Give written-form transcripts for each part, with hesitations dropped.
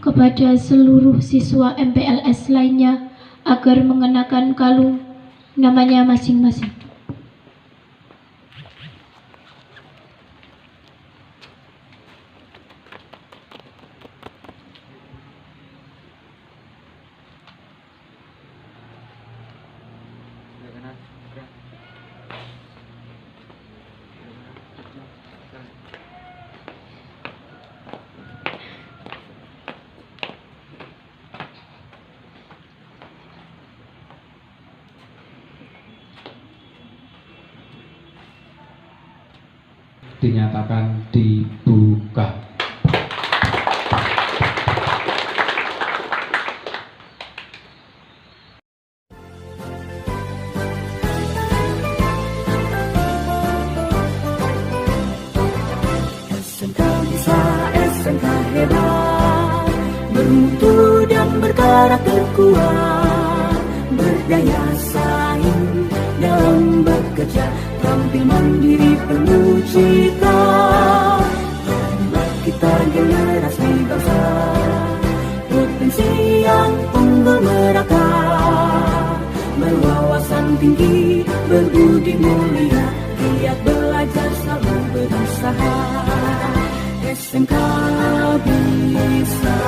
kepada seluruh siswa MPLS lainnya agar mengenakan kalung namanya masing-masing. Dinyatakan dibuka. SMK bisa, SMK hebat, bermutu dan berkarakter kuat, berdaya saing dalam bekerja, tampil mandiri penuh cita. Inilah kita generasi bangsa, potensi yang unggul merata, berwawasan tinggi, berbudi mulia, giat belajar selalu berusaha. SMK bisa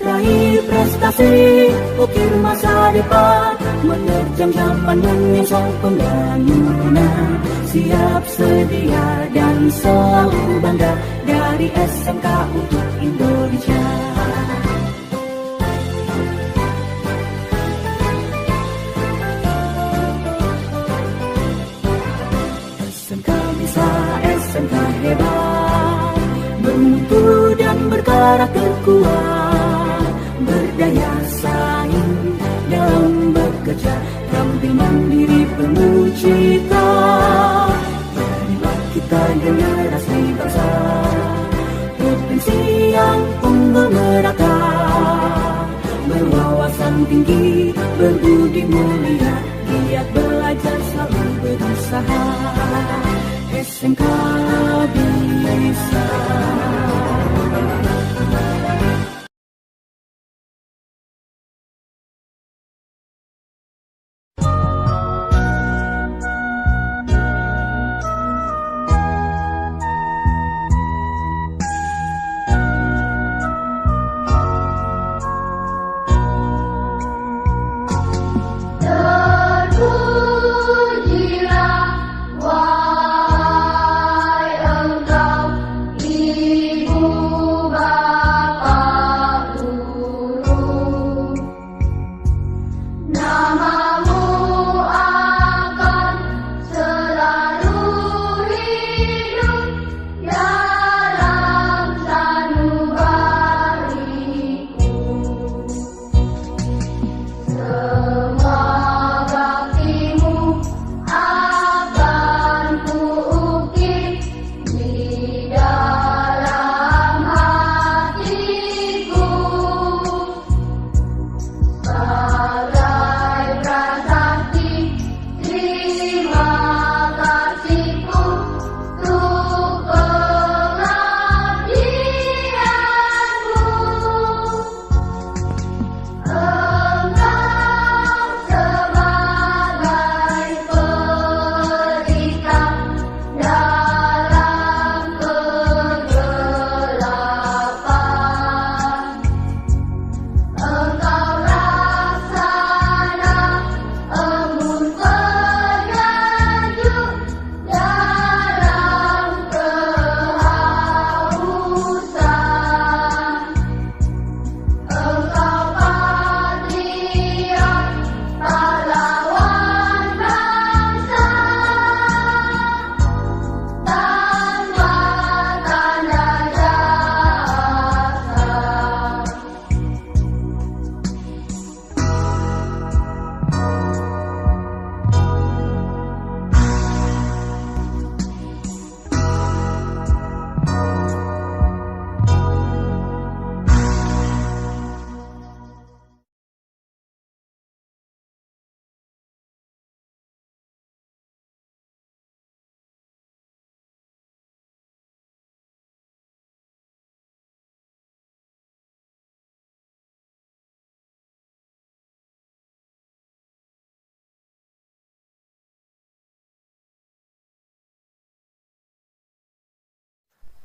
raih prestasi, ukir masa depan, menerjang zaman menyongsong pembangunan, siap sedia dan selalu bangga dari SMK untuk Indonesia. SMK bisa, SMK hebat, bermutu dan berkarakter kuat, berdaya saing dalam bekerja, tampil mandiri penuh cita. Inilah kita generasi bangsa, potensi yang unggul merata, berwawasan tinggi, berbudi mulia, giat belajar selalu berusaha. SMK bisa.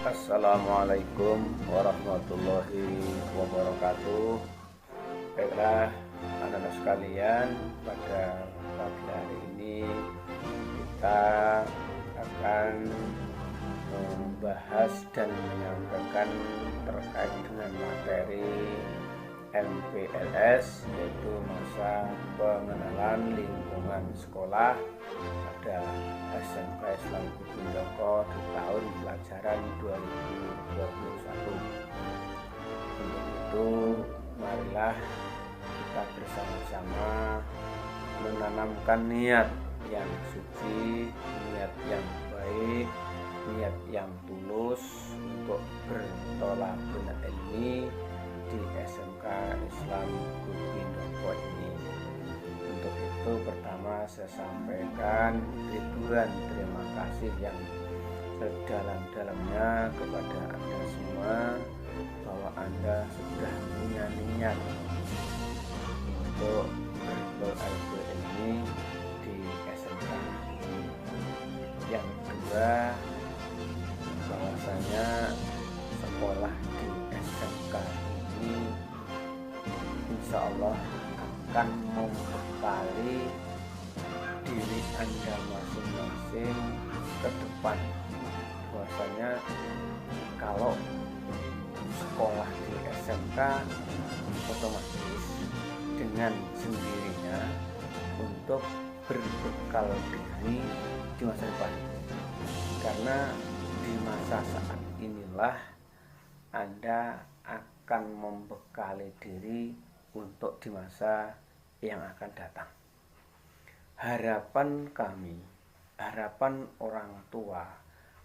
Assalamualaikum warahmatullahi wabarakatuh. Baiklah anak-anak sekalian, pada pagi hari ini kita akan membahas dan menyampaikan terkait dengan materi MPLS, yaitu masa pengenalan lingkungan sekolah pada SMK Islam Gubindoko di tahun pelajaran 2021. Untuk itu, marilah kita bersama-sama menanamkan niat yang suci, niat yang baik, niat yang tulus untuk bertolakul ilmi di SMK Islam Gubindoko ini. Untuk itu, pertama saya sampaikan ribuan terima kasih yang sedalam-dalamnya kepada Anda semua, bahwa Anda sudah punya niat untuk bertolakul ilmi di SMK ini. Yang kedua, bahwasanya sekolah di SMK ini insya Allah akan membekali diri Anda masing-masing ke depan. Bahwasanya kalau sekolah di SMK otomatis dengan sendirinya untuk berbekal diri di masa depan, karena di masa saat inilah Anda akan membekali diri untuk di masa yang akan datang. Harapan kami, harapan orang tua,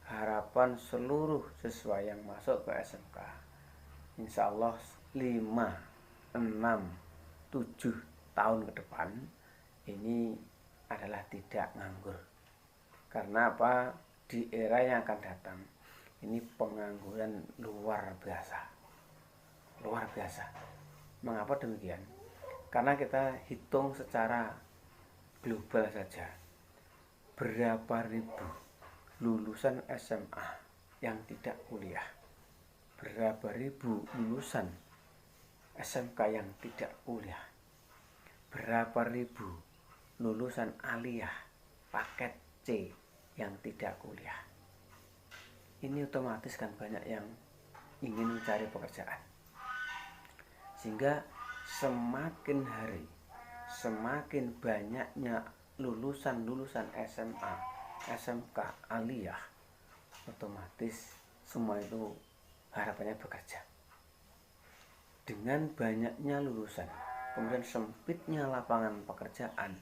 harapan seluruh siswa yang masuk ke SMK, insya Allah 5, 6, 7 tahun ke depan ini adalah tidak nganggur. Karena apa? Di era yang akan datang ini pengangguran luar biasa. Luar biasa. Mengapa demikian? Karena kita hitung secara global saja, berapa ribu lulusan SMA yang tidak kuliah, berapa ribu lulusan SMK yang tidak kuliah, berapa ribu lulusan aliyah paket C yang tidak kuliah. Ini otomatis kan banyak yang ingin mencari pekerjaan, sehingga semakin hari semakin banyaknya lulusan SMA, SMK, aliyah, otomatis semua itu harapannya bekerja. Dengan banyaknya lulusan, kemudian sempitnya lapangan pekerjaan,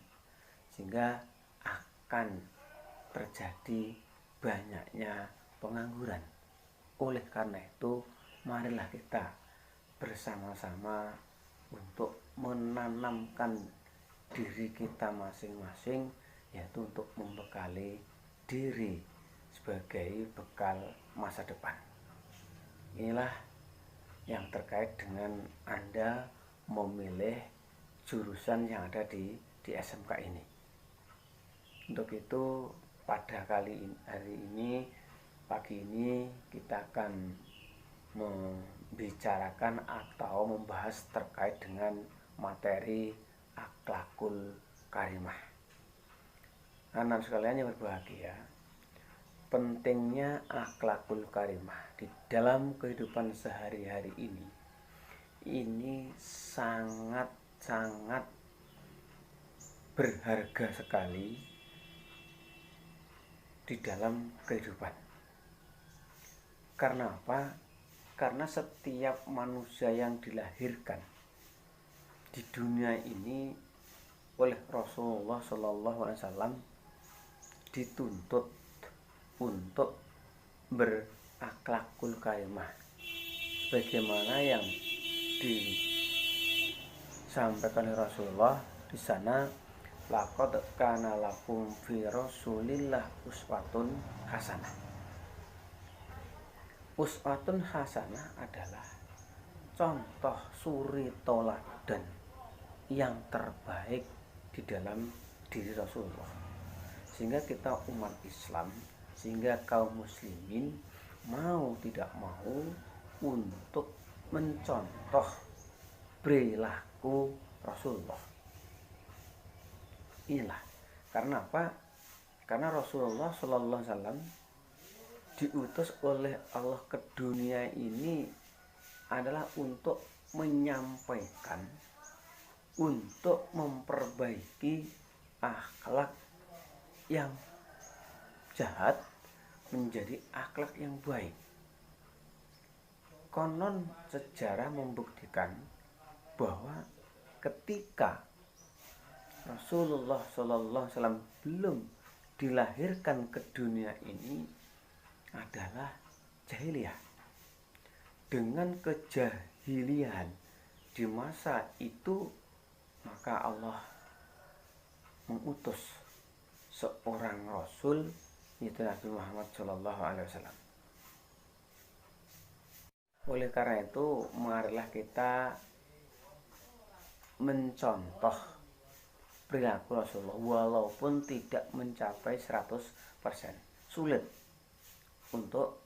sehingga akan terjadi banyaknya pengangguran. Oleh karena itu, marilah kita bersama-sama untuk menanamkan diri kita masing-masing, yaitu untuk membekali diri sebagai bekal masa depan. Inilah yang terkait dengan Anda memilih jurusan yang ada di SMK ini. Untuk itu, pada hari ini, pagi ini kita akan membicarakan atau membahas terkait dengan materi akhlakul karimah. Anak sekalian yang berbahagia, pentingnya akhlakul karimah di dalam kehidupan sehari-hari ini sangat berharga sekali di dalam kehidupan. Karena apa? Karena setiap manusia yang dilahirkan di dunia ini oleh Rasulullah SAW dituntut untuk berakhlakul karimah, bagaimana yang disampaikan oleh Rasulullah di sana, laqad kana lakum fi Rasulillah uswatun hasanah. Uswatun hasanah adalah contoh suri toladan yang terbaik di dalam diri Rasulullah, sehingga kita umat Islam, sehingga kaum muslimin mau tidak mau untuk mencontoh perilaku Rasulullah. Inilah karena apa? Karena Rasulullah Shallallahu Alaihi Wasallam diutus oleh Allah ke dunia ini adalah untuk menyampaikan, untuk memperbaiki akhlak yang jahat menjadi akhlak yang baik. Konon sejarah membuktikan bahwa ketika Rasulullah Shallallahu Alaihi Wasallam belum dilahirkan ke dunia ini adalah jahiliyah. Dengan kejahilian di masa itu, maka Allah mengutus seorang Rasul, yaitu Nabi Muhammad Shallallahu Alaihi Wasallam. Oleh karena itu, marilah kita mencontoh perilaku Rasulullah walaupun tidak mencapai 100%. Sulit untuk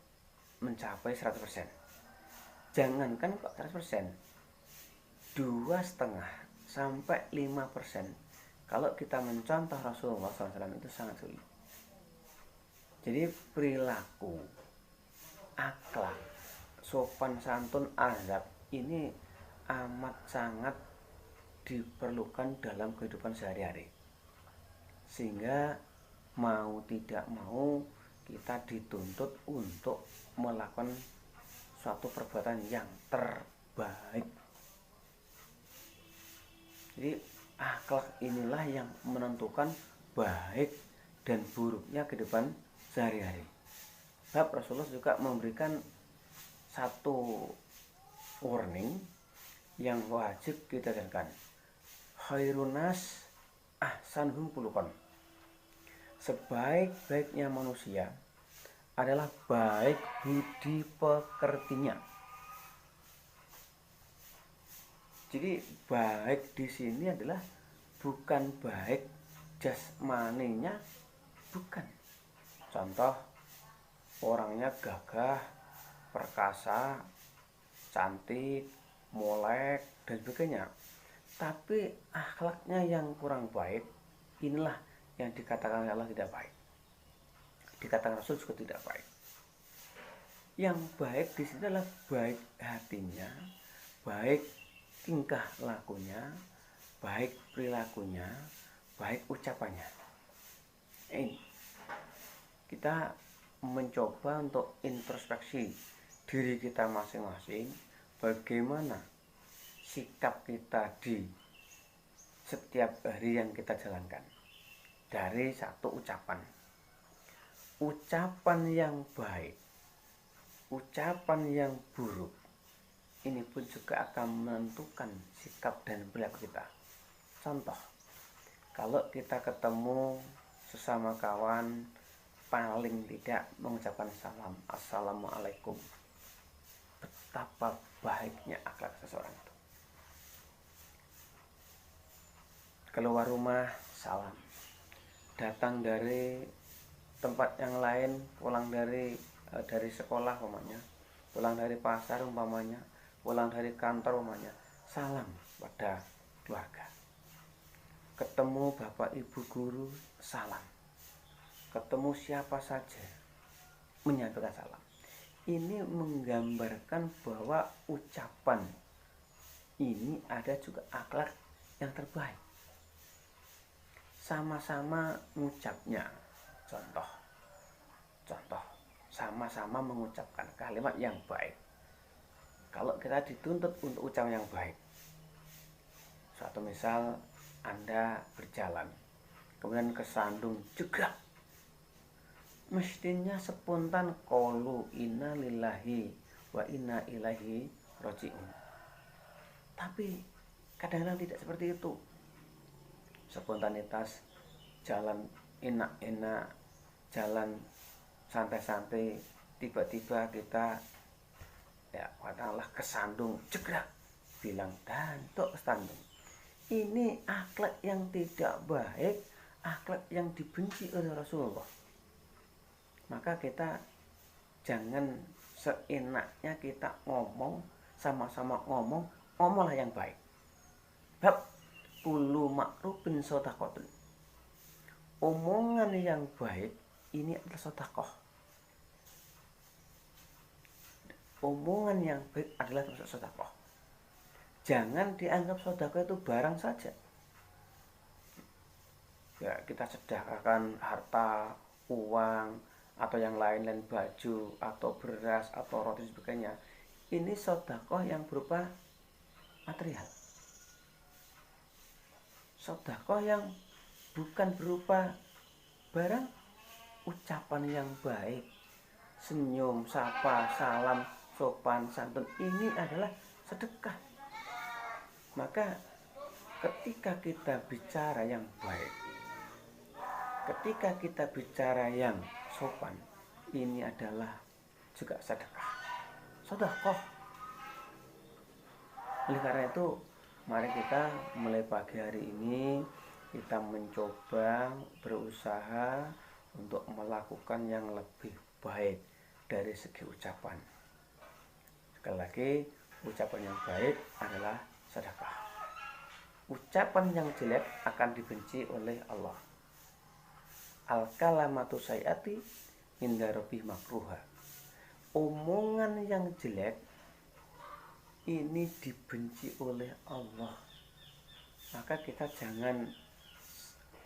mencapai 100%. Jangankan kok 100%, 2,5 sampai 5%. Kalau kita mencontoh Rasulullah SAW itu sangat sulit. Jadi perilaku, akhlak, sopan santun, adab ini amat sangat diperlukan dalam kehidupan sehari-hari, sehingga mau tidak mau kita dituntut untuk melakukan suatu perbuatan yang terbaik. Jadi akhlak inilah yang menentukan baik dan buruknya kehidupan sehari-hari. Sebab Rasulullah juga memberikan satu warning yang wajib kita dengarkan. Khairunas ahsanuhum khuluqan. Sebaik-baiknya manusia adalah baik budi pekertinya. Jadi baik di sini adalah bukan baik jasmaninya, bukan. Contoh, orangnya gagah, perkasa, cantik, molek dan sebagainya, tapi akhlaknya yang kurang baik, inilah yang dikatakan Allah tidak baik. Dikatakan Rasul juga tidak baik. Yang baik di sini adalah baik hatinya, baik tingkah lakunya, baik perilakunya, baik ucapannya. Ini kita mencoba untuk introspeksi diri kita masing-masing, bagaimana sikap kita di setiap hari yang kita jalankan. Dari satu ucapan yang baik, ucapan yang buruk, ini pun juga akan menentukan sikap dan perilaku kita. Contoh, kalau kita ketemu sesama kawan, paling tidak mengucapkan salam, assalamualaikum. Betapa baiknya akhlak seseorang itu. Keluar rumah, salam. Datang dari tempat yang lain, pulang dari sekolah umpamanya, pulang dari pasar umpamanya, pulang dari kantor umpamanya, salam pada keluarga. Ketemu bapak ibu guru, salam. Ketemu siapa saja, menyampaikan salam. Ini menggambarkan bahwa ucapan ini ada juga akhlak yang terbaik. Sama-sama mengucapnya. Contoh, sama-sama mengucapkan kalimat yang baik. Kalau kita dituntut untuk ucapan yang baik, suatu misal Anda berjalan, kemudian kesandung jegrek, mestinya spontan qaulu inna lillahi wa inna ilaihi raji'un. Tapi kadang-kadang tidak seperti itu. Spontanitas, jalan enak-enak, jalan santai-santai, tiba-tiba kita katakanlah kesandung jegrek, bilang dantuk kesandung. Ini akhlak yang tidak baik, akhlak yang dibenci oleh Rasulullah. Maka kita Jangan seenaknya kita ngomong, sama-sama ngomonglah yang baik. Bab kullu ma'rufin shadaqatun. Omongan yang baik ini adalah sedekah. Omongan yang baik adalah termasuk sedekah. Jangan dianggap sedekah itu barang saja. Ya, kita sedekahkan harta, uang, atau yang lain-lain, baju, atau beras, atau roti sebagainya. Ini sedekah yang berupa material. Sedekah yang bukan berupa barang, ucapan yang baik, senyum, sapa, salam, sopan, santun, ini adalah sedekah. Maka ketika kita bicara yang baik, ketika kita bicara yang sopan, ini adalah juga sedekah. Sedekah. Oleh karena itu, mari kita mulai pagi hari ini kita mencoba berusaha untuk melakukan yang lebih baik dari segi ucapan. Sekali lagi, ucapan yang baik adalah sedekah. Ucapan yang jelek akan dibenci oleh Allah. Al-kalamatu sayati inda rabbih makruha. Omongan yang jelek ini dibenci oleh Allah. Maka kita jangan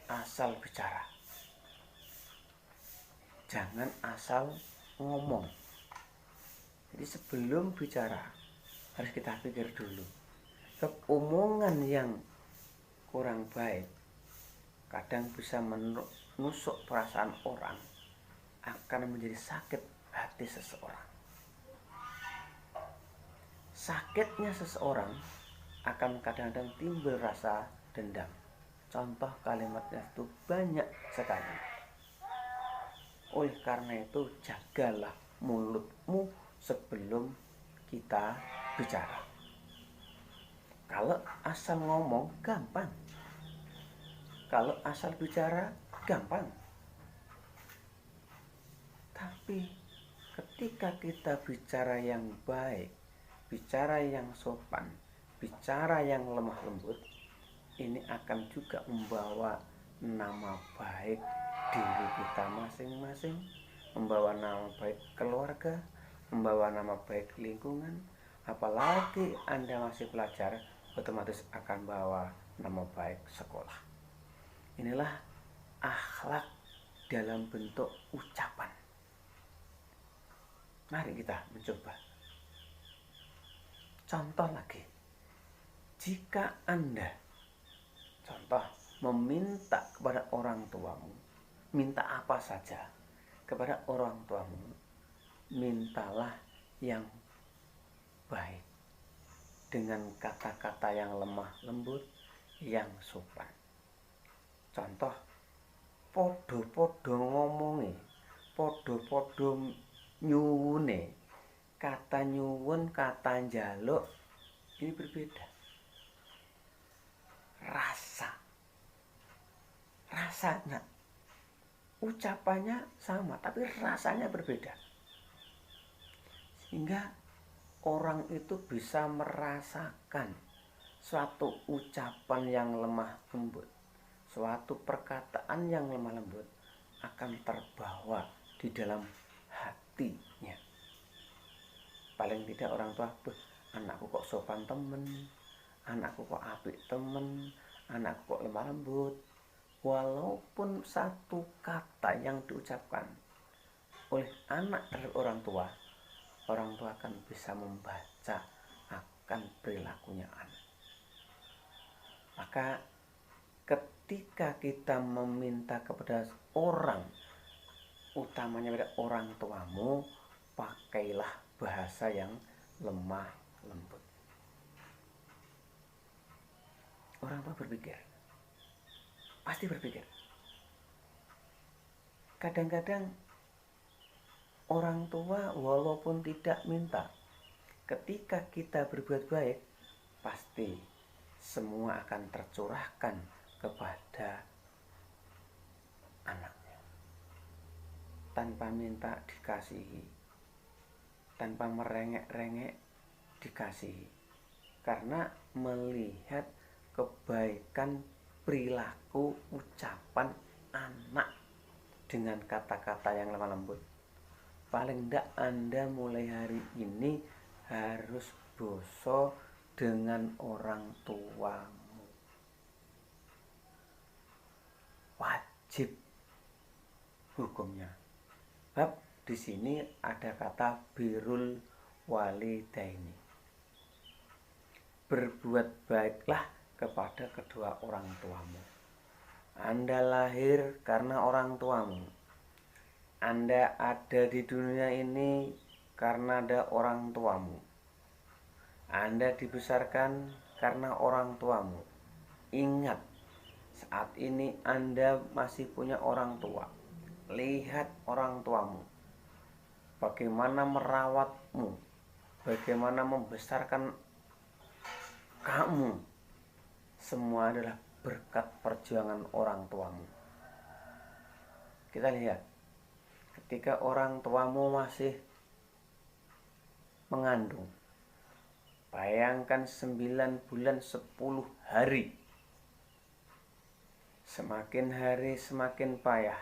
asal bicara, jangan asal ngomong. Jadi sebelum bicara harus kita pikir dulu. Omongan yang kurang baik kadang bisa menusuk perasaan orang, akan menjadi sakit hati seseorang. Sakitnya seseorang akan kadang-kadang timbul rasa dendam. Contoh kalimatnya itu banyak sekali. Oleh karena itu, jagalah mulutmu sebelum kita bicara. Kalau asal ngomong gampang, kalau asal bicara gampang. Tapi ketika kita bicara yang baik, bicara yang sopan, bicara yang lemah lembut, ini akan juga membawa nama baik diri kita masing-masing, membawa nama baik keluarga, membawa nama baik lingkungan. Apalagi Anda masih pelajar, otomatis akan bawa nama baik sekolah. Inilah akhlak dalam bentuk ucapan. Mari kita mencoba. Contoh lagi, jika Anda meminta kepada orang tuamu, minta apa saja kepada orang tuamu, mintalah yang baik dengan kata-kata yang lemah lembut, yang sopan. Contoh, podo-podo ngomongi, podo-podo nyuwune. Kata nyuwun, kata njaluk ini berbeda. Rasanya, ucapannya sama, tapi rasanya berbeda. Sehingga orang itu bisa merasakan suatu ucapan yang lemah lembut, suatu perkataan yang lemah lembut akan terbawa di dalam hatinya. Paling tidak orang tua, anakku kok sopan temen, anakku kok apik temen, anakku kok lemah lembut. Walaupun satu kata yang diucapkan oleh anak terhadap orang tua akan bisa membaca akan perilakunya anak. Maka ketika kita meminta kepada orang, utamanya pada orang tuamu, pakailah bahasa yang lemah lembut. Orang tua pasti berpikir. Kadang-kadang orang tua walaupun tidak minta, ketika kita berbuat baik, pasti semua akan tercurahkan kepada anaknya. Tanpa minta dikasihi, tanpa merengek-rengek dikasihi, karena melihat kebaikan perilaku ucapan anak dengan kata-kata yang lemah lembut. Paling tidak Anda mulai hari ini harus boso dengan orang tuamu. Wajib hukumnya. Bab di sini ada kata birrul walidaini. Berbuat baiklah kepada kedua orang tuamu. Anda lahir karena orang tuamu. Anda ada di dunia ini karena ada orang tuamu. Anda dibesarkan karena orang tuamu. Ingat, saat ini Anda masih punya orang tua. Lihat orang tuamu, bagaimana merawatmu, bagaimana membesarkan kamu. Semua adalah berkat perjuangan orang tuamu. Kita lihat, ketika orang tuamu masih mengandung, bayangkan 9 bulan 10 hari. Semakin hari semakin payah,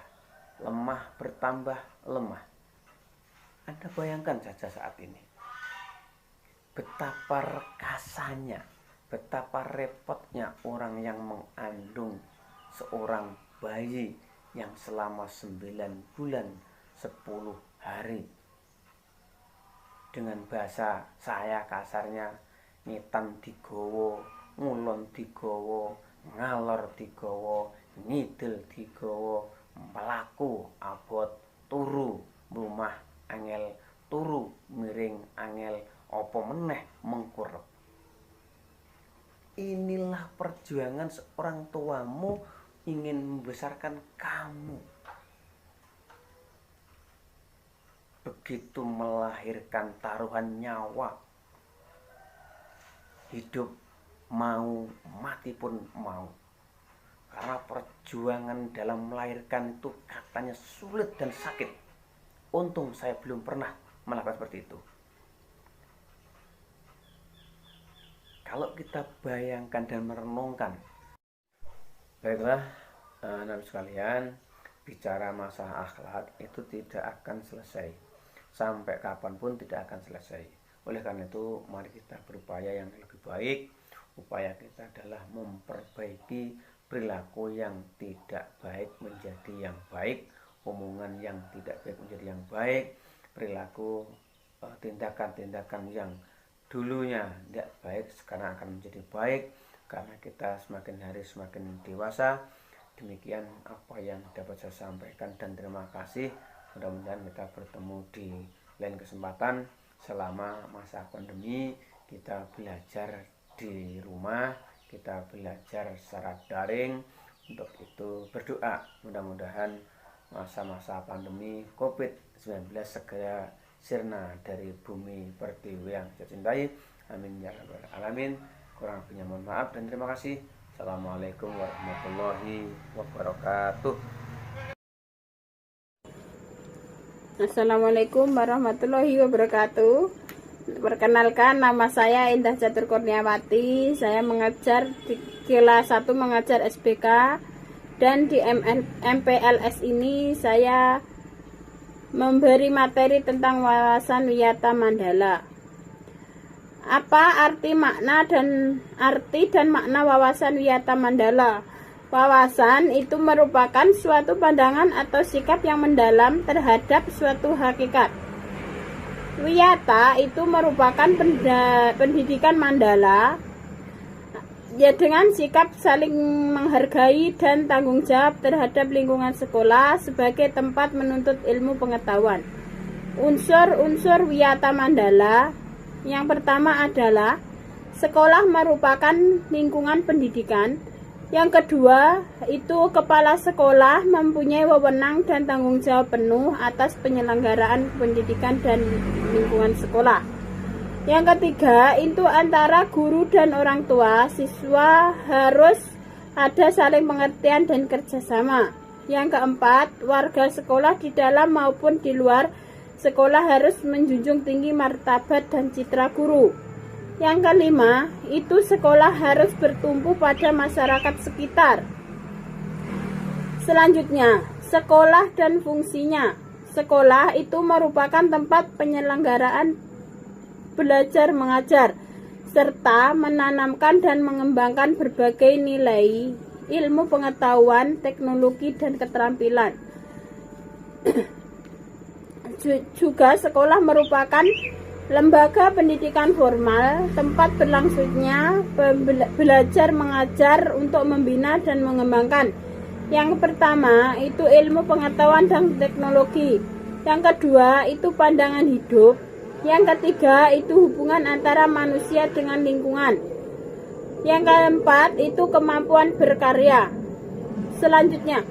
lemah bertambah lemah. Anda bayangkan saja saat ini, betapa rekasannya, betapa repotnya orang yang mengandung seorang bayi yang selama 9 bulan 10 hari. Dengan bahasa saya kasarnya, ngitan digowo, ngulon digowo, ngalor digowo, ngidel digowo, melaku abot, turu rumah angel, turu miring angel, opo meneh mengkurep. Inilah perjuangan seorang tuamu ingin membesarkan kamu. Begitu melahirkan taruhan nyawa, hidup mau, mati pun mau. Karena perjuangan dalam melahirkan itu katanya sulit dan sakit. Untung saya belum pernah melakukan seperti itu. Kalau kita bayangkan dan merenungkan, baiklah anak sekalian, bicara masalah akhlak itu tidak akan selesai. Sampai kapanpun tidak akan selesai. Oleh karena itu, mari kita berupaya yang lebih baik. Upaya kita adalah memperbaiki perilaku yang tidak baik menjadi yang baik, omongan yang tidak baik menjadi yang baik, perilaku tindakan-tindakan yang dulunya tidak baik sekarang akan menjadi baik karena kita semakin hari semakin dewasa. Demikian apa yang dapat saya sampaikan dan terima kasih. Mudah-mudahan kita bertemu di lain kesempatan. Selama masa pandemi kita belajar di rumah, kita belajar secara daring. Untuk itu berdoa mudah-mudahan masa-masa pandemi COVID-19 segera sirna dari bumi pertiwi yang saya cintai. Amin ya rabbal alamin. Kurang lebihnya mohon maaf dan terima kasih. Assalamualaikum warahmatullahi wabarakatuh. Assalamualaikum warahmatullahi wabarakatuh. Perkenalkan, nama saya Indah Catur Kurniawati. Saya mengajar di kelas 1 mengajar SBK, dan di MPLS ini saya memberi materi tentang wawasan wiyata mandala. Apa arti dan makna wawasan wiyata mandala? Wawasan itu merupakan suatu pandangan atau sikap yang mendalam terhadap suatu hakikat. Wiyata itu merupakan pendidikan mandala, ya, dengan sikap saling menghargai dan tanggung jawab terhadap lingkungan sekolah sebagai tempat menuntut ilmu pengetahuan. Unsur-unsur wiyata mandala yang pertama adalah sekolah merupakan lingkungan pendidikan. Yang kedua, itu kepala sekolah mempunyai wewenang dan tanggung jawab penuh atas penyelenggaraan pendidikan dan lingkungan sekolah. Yang ketiga, itu antara guru dan orang tua siswa harus ada saling pengertian dan kerjasama. Yang keempat, warga sekolah di dalam maupun di luar sekolah harus menjunjung tinggi martabat dan citra guru. Yang kelima, itu sekolah harus bertumpu pada masyarakat sekitar. Selanjutnya, sekolah dan fungsinya. Sekolah itu merupakan tempat penyelenggaraan belajar mengajar, serta menanamkan dan mengembangkan berbagai nilai, ilmu pengetahuan, teknologi, dan keterampilan. Juga sekolah merupakan lembaga pendidikan formal, tempat berlangsungnya belajar mengajar untuk membina dan mengembangkan. Yang pertama itu ilmu pengetahuan dan teknologi. Yang kedua itu pandangan hidup. Yang ketiga itu hubungan antara manusia dengan lingkungan. Yang keempat itu kemampuan berkarya. Selanjutnya,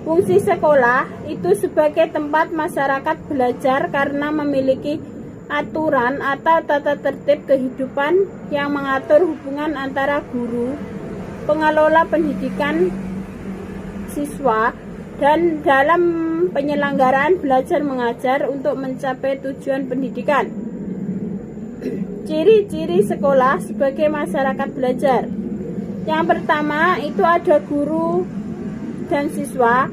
fungsi sekolah itu sebagai tempat masyarakat belajar karena memiliki aturan atau tata tertib kehidupan yang mengatur hubungan antara guru, pengelola pendidikan, siswa, dan dalam penyelenggaraan belajar mengajar untuk mencapai tujuan pendidikan. Ciri-ciri sekolah sebagai masyarakat belajar. Yang pertama itu ada guru dan siswa,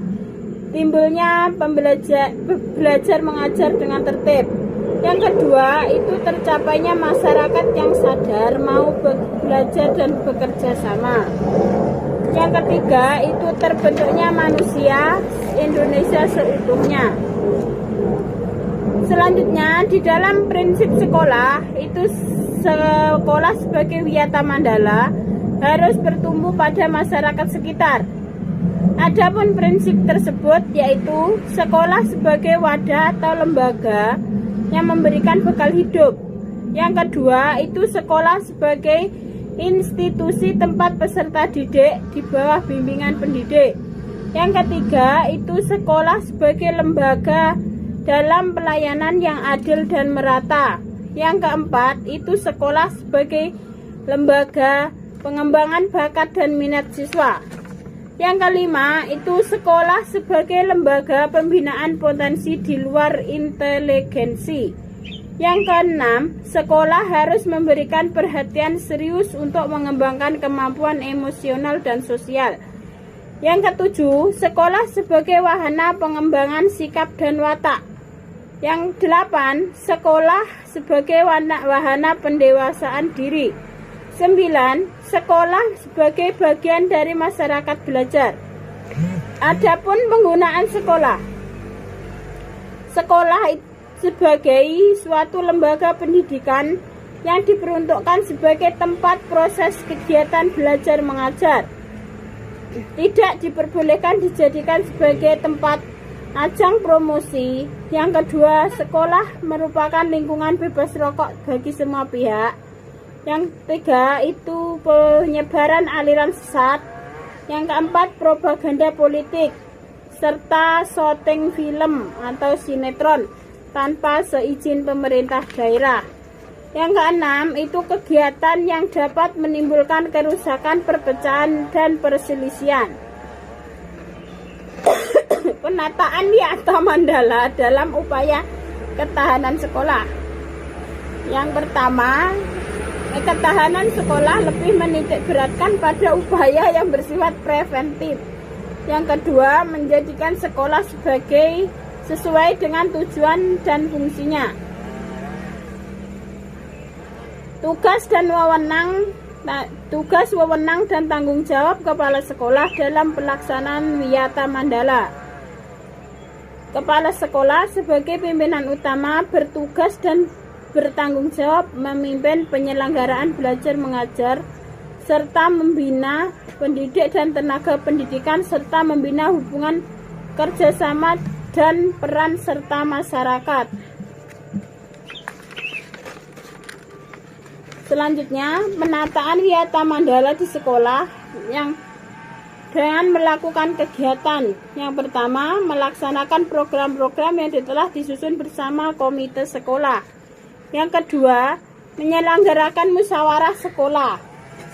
timbulnya belajar mengajar dengan tertib. Yang kedua itu tercapainya masyarakat yang sadar mau belajar dan bekerja sama. Yang ketiga itu terbentuknya manusia Indonesia seutuhnya. Selanjutnya di dalam prinsip sekolah itu sekolah sebagai wiyata mandala harus bertumbuh pada masyarakat sekitar. Adapun prinsip tersebut yaitu sekolah sebagai wadah atau lembaga yang memberikan bekal hidup. Yang kedua itu sekolah sebagai institusi tempat peserta didik di bawah bimbingan pendidik. Yang ketiga itu sekolah sebagai lembaga dalam pelayanan yang adil dan merata. Yang keempat itu sekolah sebagai lembaga pengembangan bakat dan minat siswa. Yang kelima itu sekolah sebagai lembaga pembinaan potensi di luar inteligensi. Yang keenam, sekolah harus memberikan perhatian serius untuk mengembangkan kemampuan emosional dan sosial. Yang ketujuh, sekolah sebagai wahana pengembangan sikap dan watak. Yang delapan, sekolah sebagai wahana pendewasaan diri. 9. Sekolah sebagai bagian dari masyarakat belajar. Adapun penggunaan sekolah. Sekolah sebagai suatu lembaga pendidikan yang diperuntukkan sebagai tempat proses kegiatan belajar mengajar. Tidak diperbolehkan dijadikan sebagai tempat ajang promosi. Yang kedua, sekolah merupakan lingkungan bebas rokok bagi semua pihak. Yang ketiga itu penyebaran aliran sesat. Yang keempat propaganda politik serta syuting film atau sinetron tanpa seizin pemerintah daerah. Yang keenam itu kegiatan yang dapat menimbulkan kerusakan, perpecahan, dan perselisihan. Penataan wiyata mandala dalam upaya ketahanan sekolah. Yang pertama, ketahanan sekolah lebih menitik beratkan pada upaya yang bersifat preventif. Yang kedua, menjadikan sekolah sebagai sesuai dengan tujuan dan fungsinya. Tugas, wewenang, dan tanggung jawab kepala sekolah dalam pelaksanaan wiyata mandala. Kepala sekolah sebagai pimpinan utama bertugas dan bertanggung jawab memimpin penyelenggaraan belajar mengajar serta membina pendidik dan tenaga pendidikan serta membina hubungan kerjasama dan peran serta masyarakat. Selanjutnya, penataan wiyata mandala di sekolah yang dengan melakukan kegiatan. Yang pertama, melaksanakan program-program yang telah disusun bersama komite sekolah. Yang kedua, menyelenggarakan musyawarah sekolah.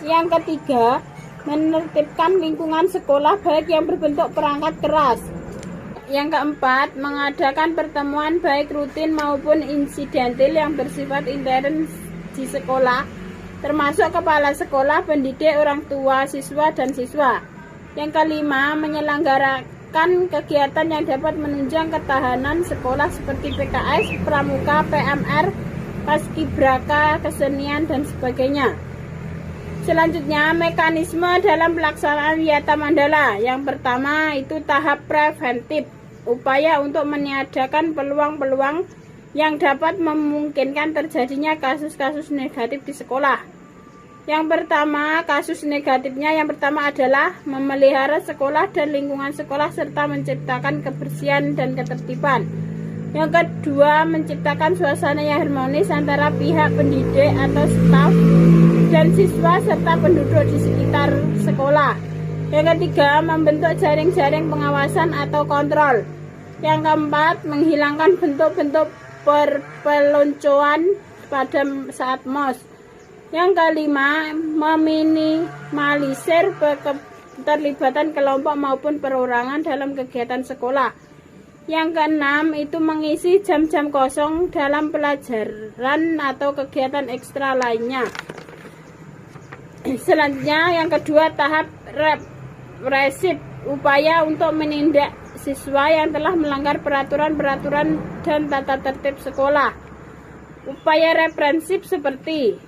Yang ketiga, menertibkan lingkungan sekolah baik yang berbentuk perangkat keras. Yang keempat, mengadakan pertemuan baik rutin maupun insidental yang bersifat intern di sekolah, termasuk kepala sekolah, pendidik, orang tua, siswa, dan siswa. Yang kelima, menyelenggarakan kegiatan yang dapat menunjang ketahanan sekolah seperti PKS, Pramuka, PMR, Paskibraka, kesenian, dan sebagainya. Selanjutnya, mekanisme dalam pelaksanaan Wiyata Mandala. Yang pertama itu tahap preventif, upaya untuk meniadakan peluang-peluang yang dapat memungkinkan terjadinya kasus-kasus negatif di sekolah. Yang pertama, kasus negatifnya yang pertama adalah memelihara sekolah dan lingkungan sekolah serta menciptakan kebersihan dan ketertiban. Yang kedua, menciptakan suasana yang harmonis antara pihak pendidik atau staf dan siswa serta penduduk di sekitar sekolah. Yang ketiga, membentuk jaring-jaring pengawasan atau kontrol. Yang keempat, menghilangkan bentuk-bentuk perpeloncoan pada saat MOS. Yang kelima, meminimalisir keterlibatan kelompok maupun perorangan dalam kegiatan sekolah. Yang keenam, itu mengisi jam-jam kosong dalam pelajaran atau kegiatan ekstra lainnya. Selanjutnya, yang kedua, tahap represif, upaya untuk menindak siswa yang telah melanggar peraturan-peraturan dan tata tertib sekolah. Upaya represif seperti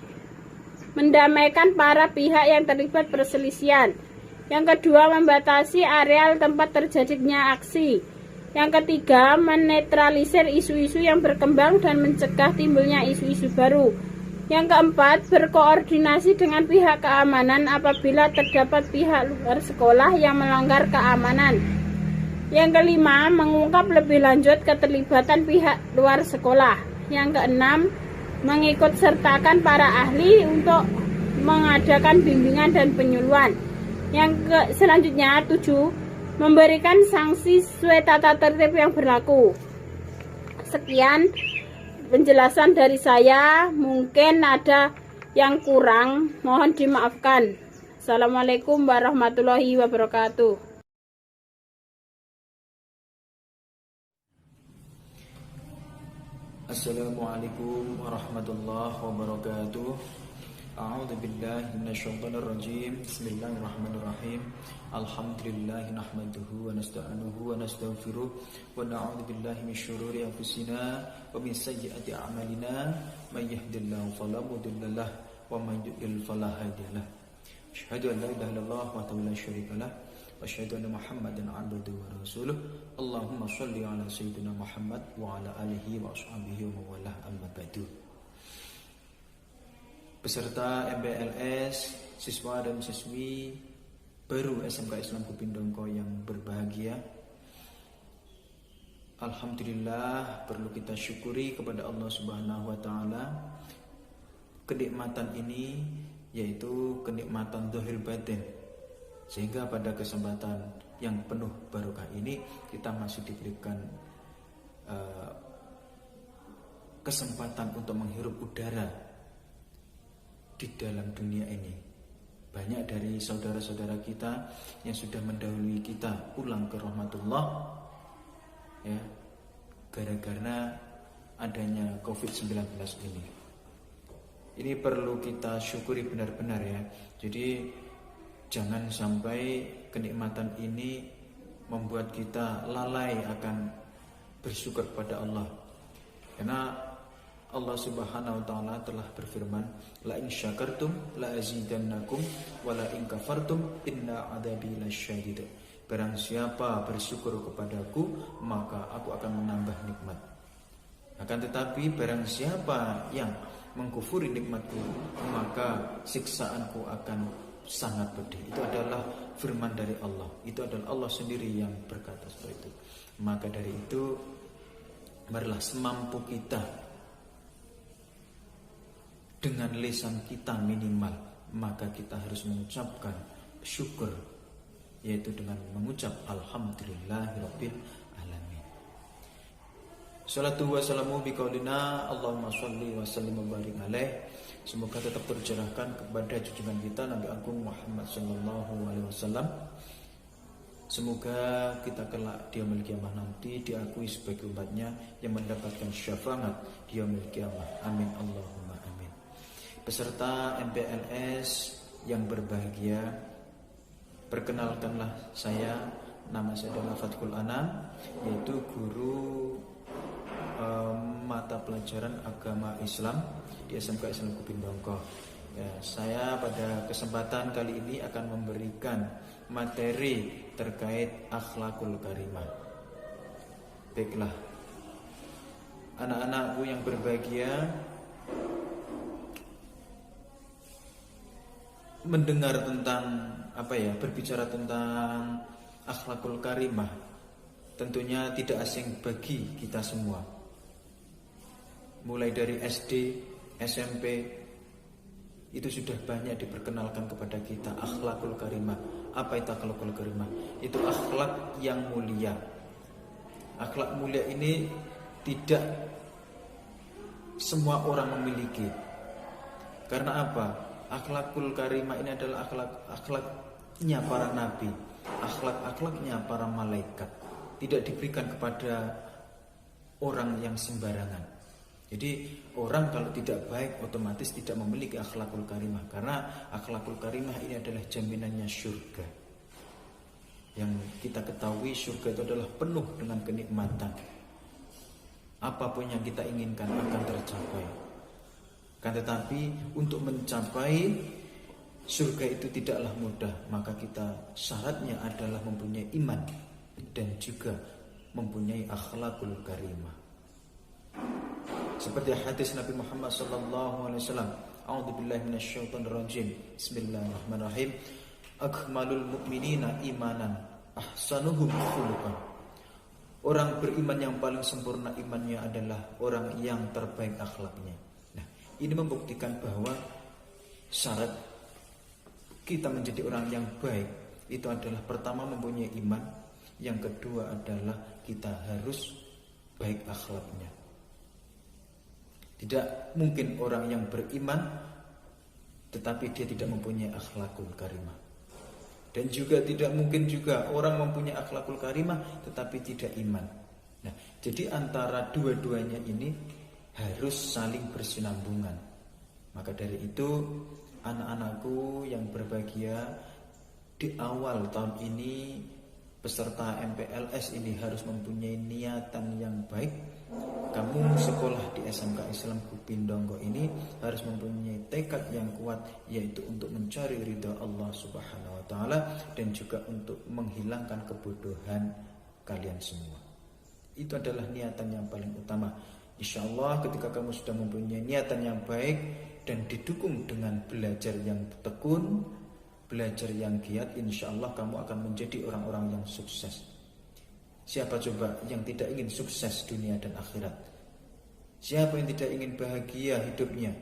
mendamaikan para pihak yang terlibat perselisihan. Yang kedua, membatasi areal tempat terjadinya aksi. Yang ketiga, menetralisir isu-isu yang berkembang dan mencegah timbulnya isu-isu baru. Yang keempat, berkoordinasi dengan pihak keamanan apabila terdapat pihak luar sekolah yang melanggar keamanan. Yang kelima, mengungkap lebih lanjut keterlibatan pihak luar sekolah. Yang keenam, mengikut sertakan para ahli untuk mengadakan bimbingan dan penyuluhan. Selanjutnya, 7, memberikan sanksi sesuai tata tertib yang berlaku. Sekian penjelasan dari saya, mungkin ada yang kurang, mohon dimaafkan. Assalamualaikum warahmatullahi wabarakatuh. Assalamualaikum warahmatullahi wabarakatuh. A'udzu billahi minasyaitonir rajim. Bismillahirrahmanirrahim. Alhamdulillah nahmaduhu wa nasta'inuhu wa nastaghfiruh wa na'udzu billahi min syururi anfusina wa min sayyiati a'malina. May yahdihillahu fala mudilla lahu wa may yudlil fala hadiya lahu. Asyhadu an la ilaha illallah wa la syarika lahu wa asyhadu anna Muhammadan 'abduhu wa rasuluh. Allahumma shalli ala sayyidina Muhammad wa ala alihi wa ashabihi wa mawalah, amma ba'du. Peserta MPLS, siswa dan siswi baru SMK Islam Kupindongko yang berbahagia, alhamdulillah, perlu kita syukuri kepada Allah Subhanahu wa taala. Kenikmatan ini yaitu kenikmatan zahir batin, sehingga pada kesempatan yang penuh barokah ini kita masih diberikan kesempatan untuk menghirup udara di dalam dunia ini. Banyak dari saudara-saudara kita yang sudah mendahului kita pulang ke rahmatullah, ya, gara-gara adanya COVID-19 ini. Ini perlu kita syukuri benar-benar, ya. Jadi jangan sampai kenikmatan ini membuat kita lalai akan bersyukur kepada Allah. Karena Allah Subhanahu wa taala telah berfirman, la in syakartum la azidannakum wa la in kafartum inna adzabi lasyadid. Barang siapa bersyukur kepadaku, maka aku akan menambah nikmat. Akan tetapi barang siapa yang mengkufuri nikmatku, maka siksaanku akan sangat pedih. Itu adalah firman dari Allah. Itu adalah Allah sendiri yang berkata seperti itu. Maka dari itu, marilah semampu kita, dengan lisan kita minimal, maka kita harus mengucapkan syukur, yaitu dengan mengucap alhamdulillahirabbil alamin. Salatu wassalamu biqaulina Allahumma sholli wa sallim wa barik alaih. Semoga tetap tercerahkan kepada junjungan kita Nabi Agung Muhammad sallallahu alaihi wasallam. Semoga kita kelak di yaumil qiyamah nanti diakui sebagai umatnya yang mendapatkan syafaat di yaumil qiyamah. Amin Allahumma amin. Peserta MPLS yang berbahagia, perkenalkanlah saya, nama saya adalah Fathul Anam, yaitu guru mata pelajaran agama Islam di SMK Islam Kuping Dongko. Ya, saya pada kesempatan kali ini akan memberikan materi terkait akhlakul karimah. Baiklah, anak-anakku yang berbahagia, mendengar tentang berbicara tentang akhlakul karimah tentunya tidak asing bagi kita semua. Mulai dari SD, SMP, itu sudah banyak diperkenalkan kepada kita akhlakul karimah. Apa itu akhlakul karimah? Itu akhlak yang mulia. Akhlak mulia ini tidak semua orang memiliki. Karena apa? Akhlakul karimah ini adalah akhlaknya para nabi, akhlaknya para malaikat. Tidak diberikan kepada orang yang sembarangan. Jadi orang kalau tidak baik otomatis tidak memiliki akhlakul karimah. Karena akhlakul karimah ini adalah jaminannya surga. Yang kita ketahui surga itu adalah penuh dengan kenikmatan. Apapun yang kita inginkan akan tercapai. Kan tetapi untuk mencapai surga itu tidaklah mudah. Maka kita syaratnya adalah mempunyai iman dan juga mempunyai akhlakul karimah. Seperti hadis Nabi Muhammad SAW, A'udzubillahi minasyaitonirrajim. Bismillahirrahmanirrahim. Akmalul mu'minina imanan, ahsanuhum khuluqan. Orang beriman yang paling sempurna imannya adalah orang yang terbaik akhlaknya. Nah, ini membuktikan bahwa syarat kita menjadi orang yang baik itu adalah pertama mempunyai iman, yang kedua adalah kita harus baik akhlaknya. Tidak mungkin orang yang beriman tetapi dia tidak mempunyai akhlakul karimah. Dan juga tidak mungkin juga orang mempunyai akhlakul karimah tetapi tidak iman. Nah, jadi antara dua-duanya ini harus saling bersinambungan. Maka dari itu anak-anakku yang berbahagia, di awal tahun ini peserta MPLS ini harus mempunyai niatan yang baik. Kamu sekolah di SMK Islam Kuping Dongko ini harus mempunyai tekad yang kuat, yaitu untuk mencari ridha Allah Subhanahu wa taala dan juga untuk menghilangkan kebodohan kalian semua. Itu adalah niatan yang paling utama. Insyaallah ketika kamu sudah mempunyai niatan yang baik dan didukung dengan belajar yang tekun, belajar yang giat, insyaallah kamu akan menjadi orang-orang yang sukses. Siapa coba yang tidak ingin sukses dunia dan akhirat? Siapa yang tidak ingin bahagia hidupnya?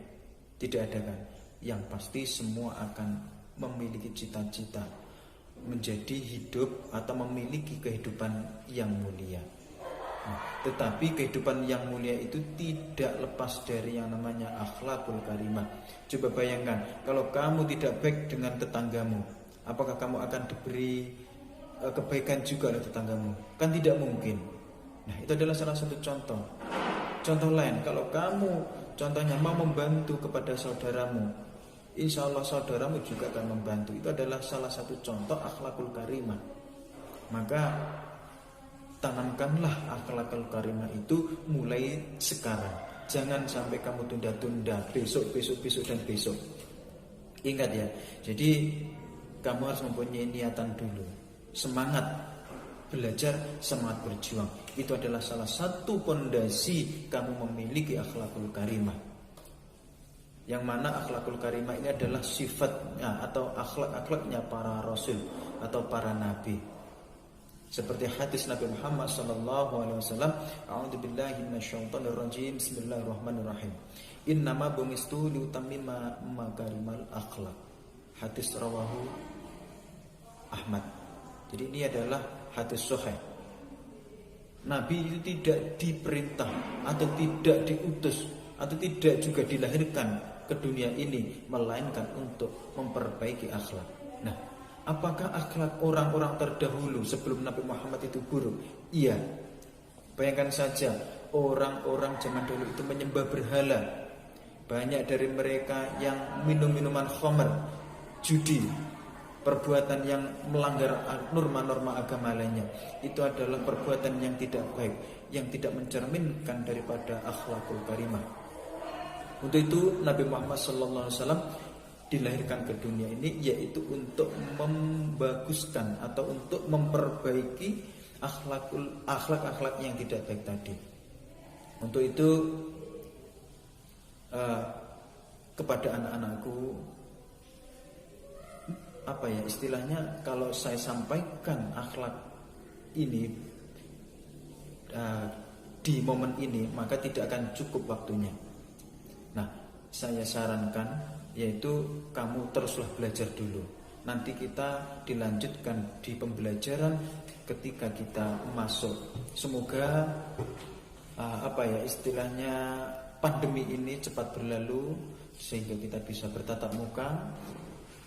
Tidak ada kan? Yang pasti semua akan memiliki cita-cita menjadi hidup atau memiliki kehidupan yang mulia. Nah, tetapi kehidupan yang mulia itu tidak lepas dari yang namanya akhlakul karimah. Coba bayangkan, kalau kamu tidak baik dengan tetanggamu, apakah kamu akan diberi kebaikan juga oleh tetanggamu? Kan tidak mungkin. Nah, itu adalah salah satu contoh. Contoh lain, kalau kamu contohnya mau membantu kepada saudaramu, insya Allah saudaramu juga akan membantu. Itu adalah salah satu contoh akhlakul karimah. Maka tanamkanlah akhlakul karimah itu mulai sekarang. Jangan sampai kamu tunda-tunda besok dan besok. Ingat ya, jadi kamu harus mempunyai niatan dulu. Semangat belajar, semangat berjuang. Itu adalah salah satu pondasi kamu memiliki akhlakul karimah. Yang mana akhlakul karimah ini adalah sifatnya atau akhlak-akhlaknya para rasul atau para nabi. Seperti hadis Nabi Muhammad SAW, A'udzubillahi minasyaitonirrajim. Bismillahirrahmanirrahim. Innama bumistu liutammima makarimal akhlak. Hadis rawahu Ahmad. Jadi ini adalah hadis sahih. Nabi itu tidak diperintah atau tidak diutus atau tidak juga dilahirkan ke dunia ini melainkan untuk memperbaiki akhlak. Nah, Apakah akhlak orang-orang terdahulu sebelum Nabi Muhammad itu buruk? Iya. Bayangkan saja, orang-orang zaman dulu itu menyembah berhala. Banyak dari mereka yang minum minuman khamr, judi, perbuatan yang melanggar norma-norma agama lainnya. Itu adalah perbuatan yang tidak baik, yang tidak mencerminkan daripada akhlakul karimah. Untuk itu Nabi Muhammad SAW dilahirkan ke dunia ini yaitu untuk membaguskan atau untuk memperbaiki akhlak-akhlak yang tidak baik tadi. Untuk itu kepada anak-anakku, apa ya istilahnya, kalau saya sampaikan akhlak ini di momen ini maka tidak akan cukup waktunya. Nah, saya sarankan yaitu kamu teruslah belajar dulu. Nanti kita dilanjutkan di pembelajaran ketika kita masuk. Semoga istilahnya pandemi ini cepat berlalu sehingga kita bisa bertatap muka,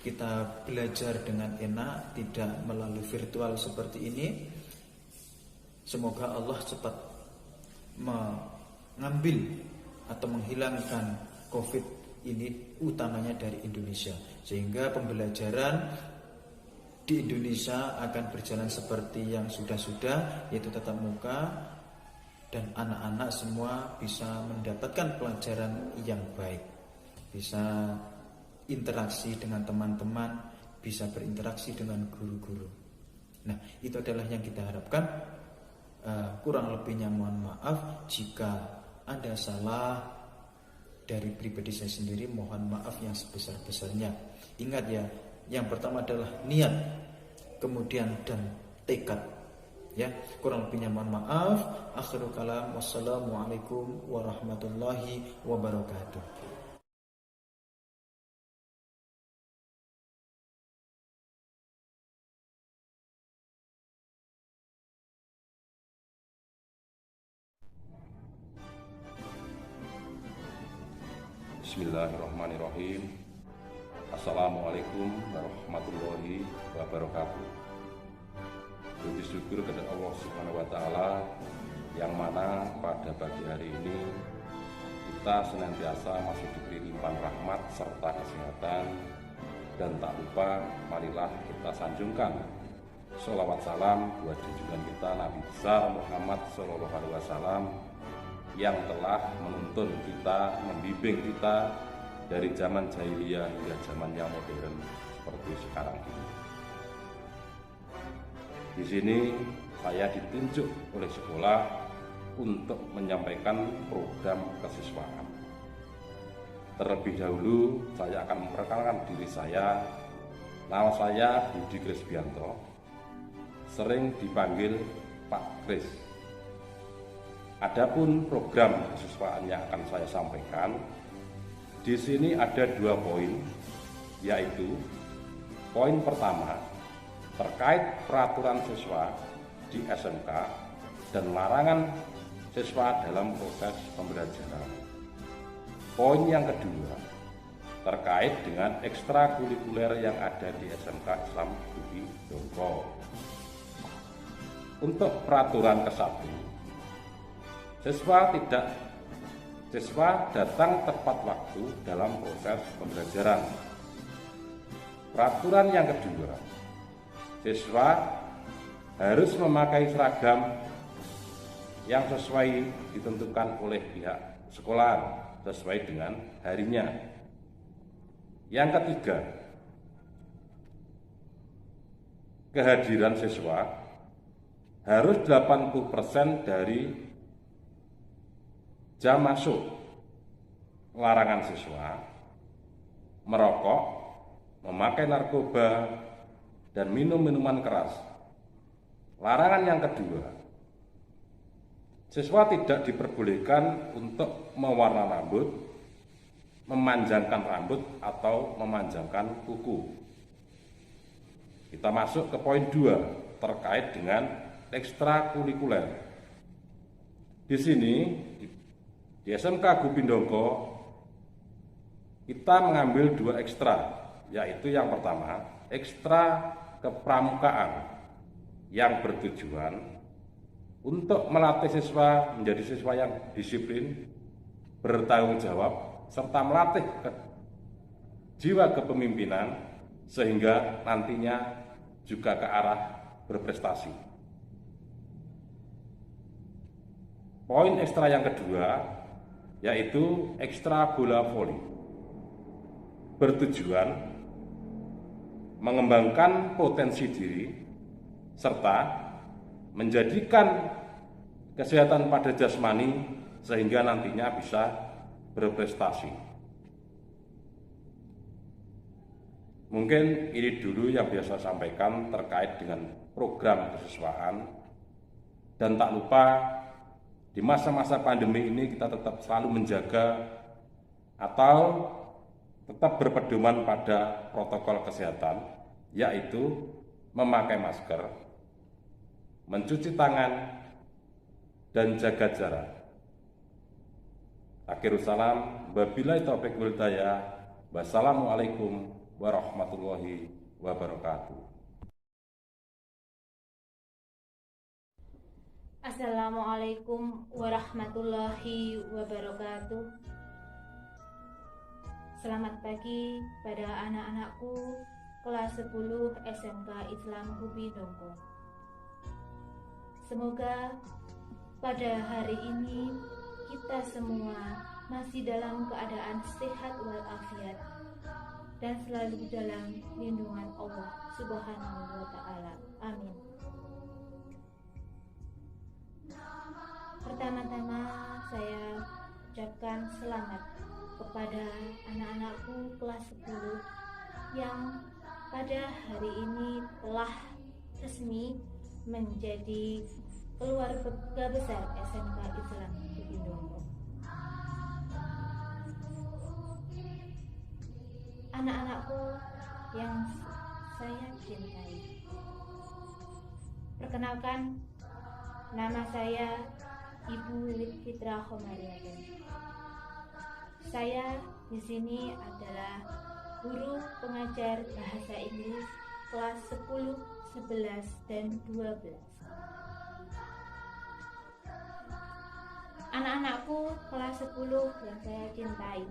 kita belajar dengan enak, tidak melalui virtual seperti ini. Semoga Allah cepat mengambil atau menghilangkan COVID ini utamanya dari Indonesia, sehingga pembelajaran di Indonesia akan berjalan seperti yang sudah-sudah, yaitu tatap muka, dan anak-anak semua bisa mendapatkan pelajaran yang baik, bisa interaksi dengan teman-teman, bisa berinteraksi dengan guru-guru. Nah, itu adalah yang kita harapkan. Kurang lebihnya mohon maaf jika ada salah dari pribadi saya sendiri, mohon maaf yang sebesar-besarnya. Ingat ya, yang pertama adalah niat, kemudian dan tekad. Ya, kurang lebihnya mohon maaf. Akhirul kalam, wassalamualaikum warahmatullahi wabarakatuh. Bismillahirrahmanirrahim. Assalamualaikum warahmatullahi wabarakatuh. Puji syukur kepada Allah Subhanahu wa Ta'ala, yang mana pada pagi hari ini kita senantiasa masih diberi limpahan rahmat serta kesehatan, dan tak lupa marilah kita sanjungkan sholawat salam buat junjungan kita Nabi besar Muhammad SAW, yang telah menuntun kita, membimbing kita dari zaman jahiliyah hingga zaman yang modern seperti sekarang ini. Di sini saya ditunjuk oleh sekolah untuk menyampaikan program kesiswaan. Terlebih dahulu saya akan memperkenalkan diri saya. Nama saya Budi Krisbianto, sering dipanggil Pak Kris. Adapun program kesiswaan yang akan saya sampaikan, di sini ada 2 poin, yaitu poin pertama terkait peraturan siswa di SMK dan larangan siswa dalam proses pembelajaran. Poin yang kedua terkait dengan ekstrakurikuler yang ada di SMK Islam Budi Dongko. Untuk peraturan ke-1, siswa datang tepat waktu dalam proses pembelajaran. Peraturan yang kedua, siswa harus memakai seragam yang sesuai ditentukan oleh pihak sekolah sesuai dengan harinya. Yang ketiga, kehadiran siswa harus 80% dari jam masuk. Larangan siswa merokok, memakai narkoba, dan minum minuman keras. Larangan yang kedua, siswa tidak diperbolehkan untuk mewarna rambut, memanjangkan rambut, atau memanjangkan kuku. Kita masuk ke poin 2 terkait dengan ekstrakurikuler. Di sini di SMK Gubindongko kita mengambil 2 ekstra, yaitu yang pertama ekstra kepramukaan yang bertujuan untuk melatih siswa menjadi siswa yang disiplin, bertanggung jawab, serta melatih jiwa kepemimpinan sehingga nantinya juga ke arah berprestasi. Poin ekstra yang kedua yaitu ekstra bola voli, bertujuan mengembangkan potensi diri serta menjadikan kesehatan pada jasmani sehingga nantinya bisa berprestasi. Mungkin ini dulu yang biasa saya sampaikan terkait dengan program kesiswaan, dan tak lupa di masa-masa pandemi ini kita tetap selalu menjaga atau tetap berpedoman pada protokol kesehatan, yaitu memakai masker, mencuci tangan, dan jaga jarak. Akhirul salam, wabillahi taufiq wal hidayah. Wassalamualaikum warahmatullahi wabarakatuh. Assalamualaikum warahmatullahi wabarakatuh. Selamat pagi pada anak-anakku kelas 10 SMK Islam Hubi Dongko. Semoga pada hari ini kita semua masih dalam keadaan sehat walafiat dan selalu dalam lindungan Allah Subhanahu wa Ta'ala. Amin. Pertama-tama saya ucapkan selamat kepada anak-anakku kelas 10 yang pada hari ini telah resmi menjadi keluarga besar SMK Islam Hubi Dongko. Anak-anakku yang saya cintai, perkenalkan, nama saya Ibu Lilit Fitra Khomariaden. Saya di sini adalah guru pengajar bahasa Inggris kelas 10, 11, dan 12. Anak-anakku kelas 10 yang saya cintai,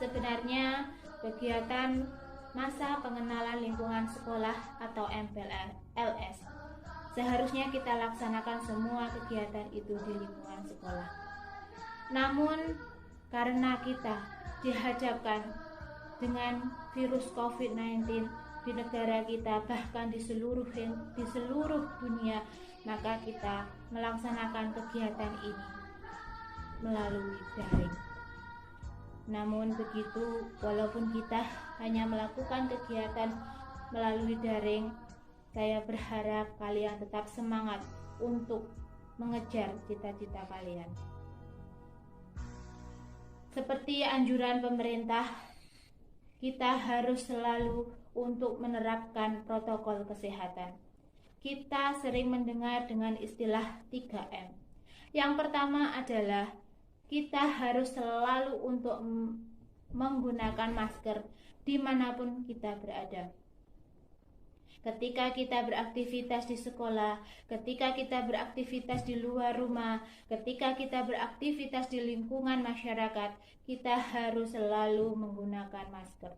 sebenarnya kegiatan masa pengenalan lingkungan sekolah atau MPLS seharusnya kita laksanakan semua kegiatan itu di lingkungan sekolah. Namun karena kita dihadapkan dengan virus COVID-19 di negara kita, bahkan di seluruh dunia, maka kita melaksanakan kegiatan ini melalui daring. Namun begitu, walaupun kita hanya melakukan kegiatan melalui daring, saya berharap kalian tetap semangat untuk mengejar cita-cita kalian. Seperti anjuran pemerintah, kita harus selalu untuk menerapkan protokol kesehatan. Kita sering mendengar dengan istilah 3M. Yang pertama adalah kita harus selalu untuk menggunakan masker dimanapun kita berada. Ketika kita beraktivitas di sekolah, ketika kita beraktivitas di luar rumah, ketika kita beraktivitas di lingkungan masyarakat, kita harus selalu menggunakan masker.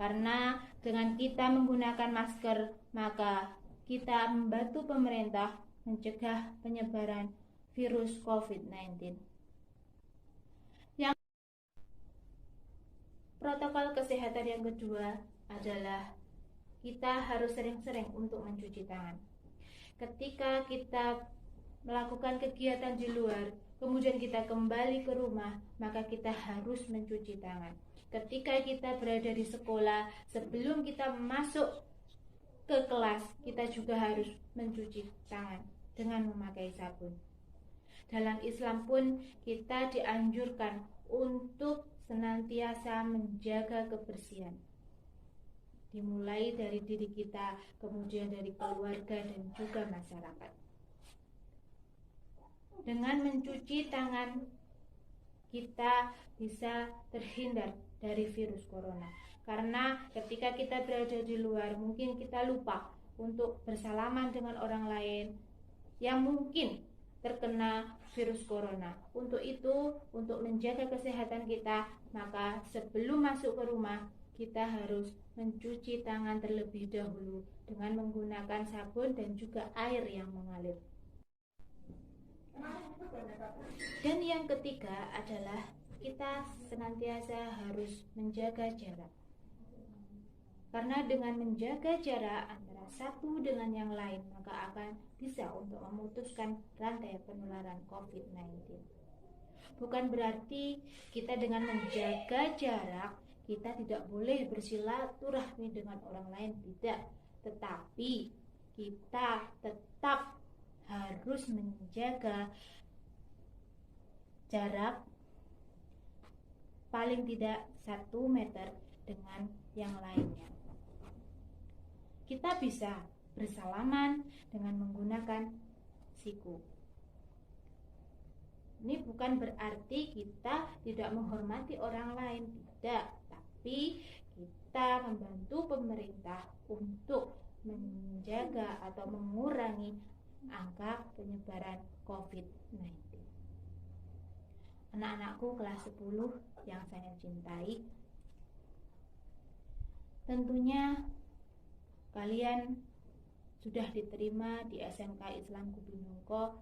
Karena dengan kita menggunakan masker, maka kita membantu pemerintah mencegah penyebaran virus COVID-19. Yang protokol kesehatan yang kedua adalah kita harus sering-sering untuk mencuci tangan. Ketika kita melakukan kegiatan di luar, kemudian kita kembali ke rumah, maka kita harus mencuci tangan. Ketika kita berada di sekolah, sebelum kita masuk ke kelas, kita juga harus mencuci tangan dengan memakai sabun. Dalam Islam pun kita dianjurkan untuk senantiasa menjaga kebersihan. Dimulai dari diri kita, kemudian dari keluarga dan juga masyarakat. Dengan mencuci tangan, kita bisa terhindar dari virus corona. Karena ketika kita berada di luar, mungkin kita lupa untuk bersalaman dengan orang lain yang mungkin terkena virus corona. Untuk itu, untuk menjaga kesehatan kita, maka sebelum masuk ke rumah, kita harus mencuci tangan terlebih dahulu dengan menggunakan sabun dan juga air yang mengalir. Dan yang ketiga adalah kita senantiasa harus menjaga jarak. Karena dengan menjaga jarak antara satu dengan yang lain, maka akan bisa untuk memutuskan rantai penularan COVID-19. Bukan berarti kita dengan menjaga jarak, kita tidak boleh bersilaturahmi dengan orang lain, tidak. Tetapi kita tetap harus menjaga jarak paling tidak 1 meter dengan yang lainnya. Kita bisa bersalaman dengan menggunakan siku. Ini bukan berarti kita tidak menghormati orang lain, tidak. Tapi kita membantu pemerintah untuk menjaga atau mengurangi angka penyebaran COVID-19. Anak-anakku kelas 10 yang saya cintai, tentunya kalian sudah diterima di SMK Islam Kubinongko,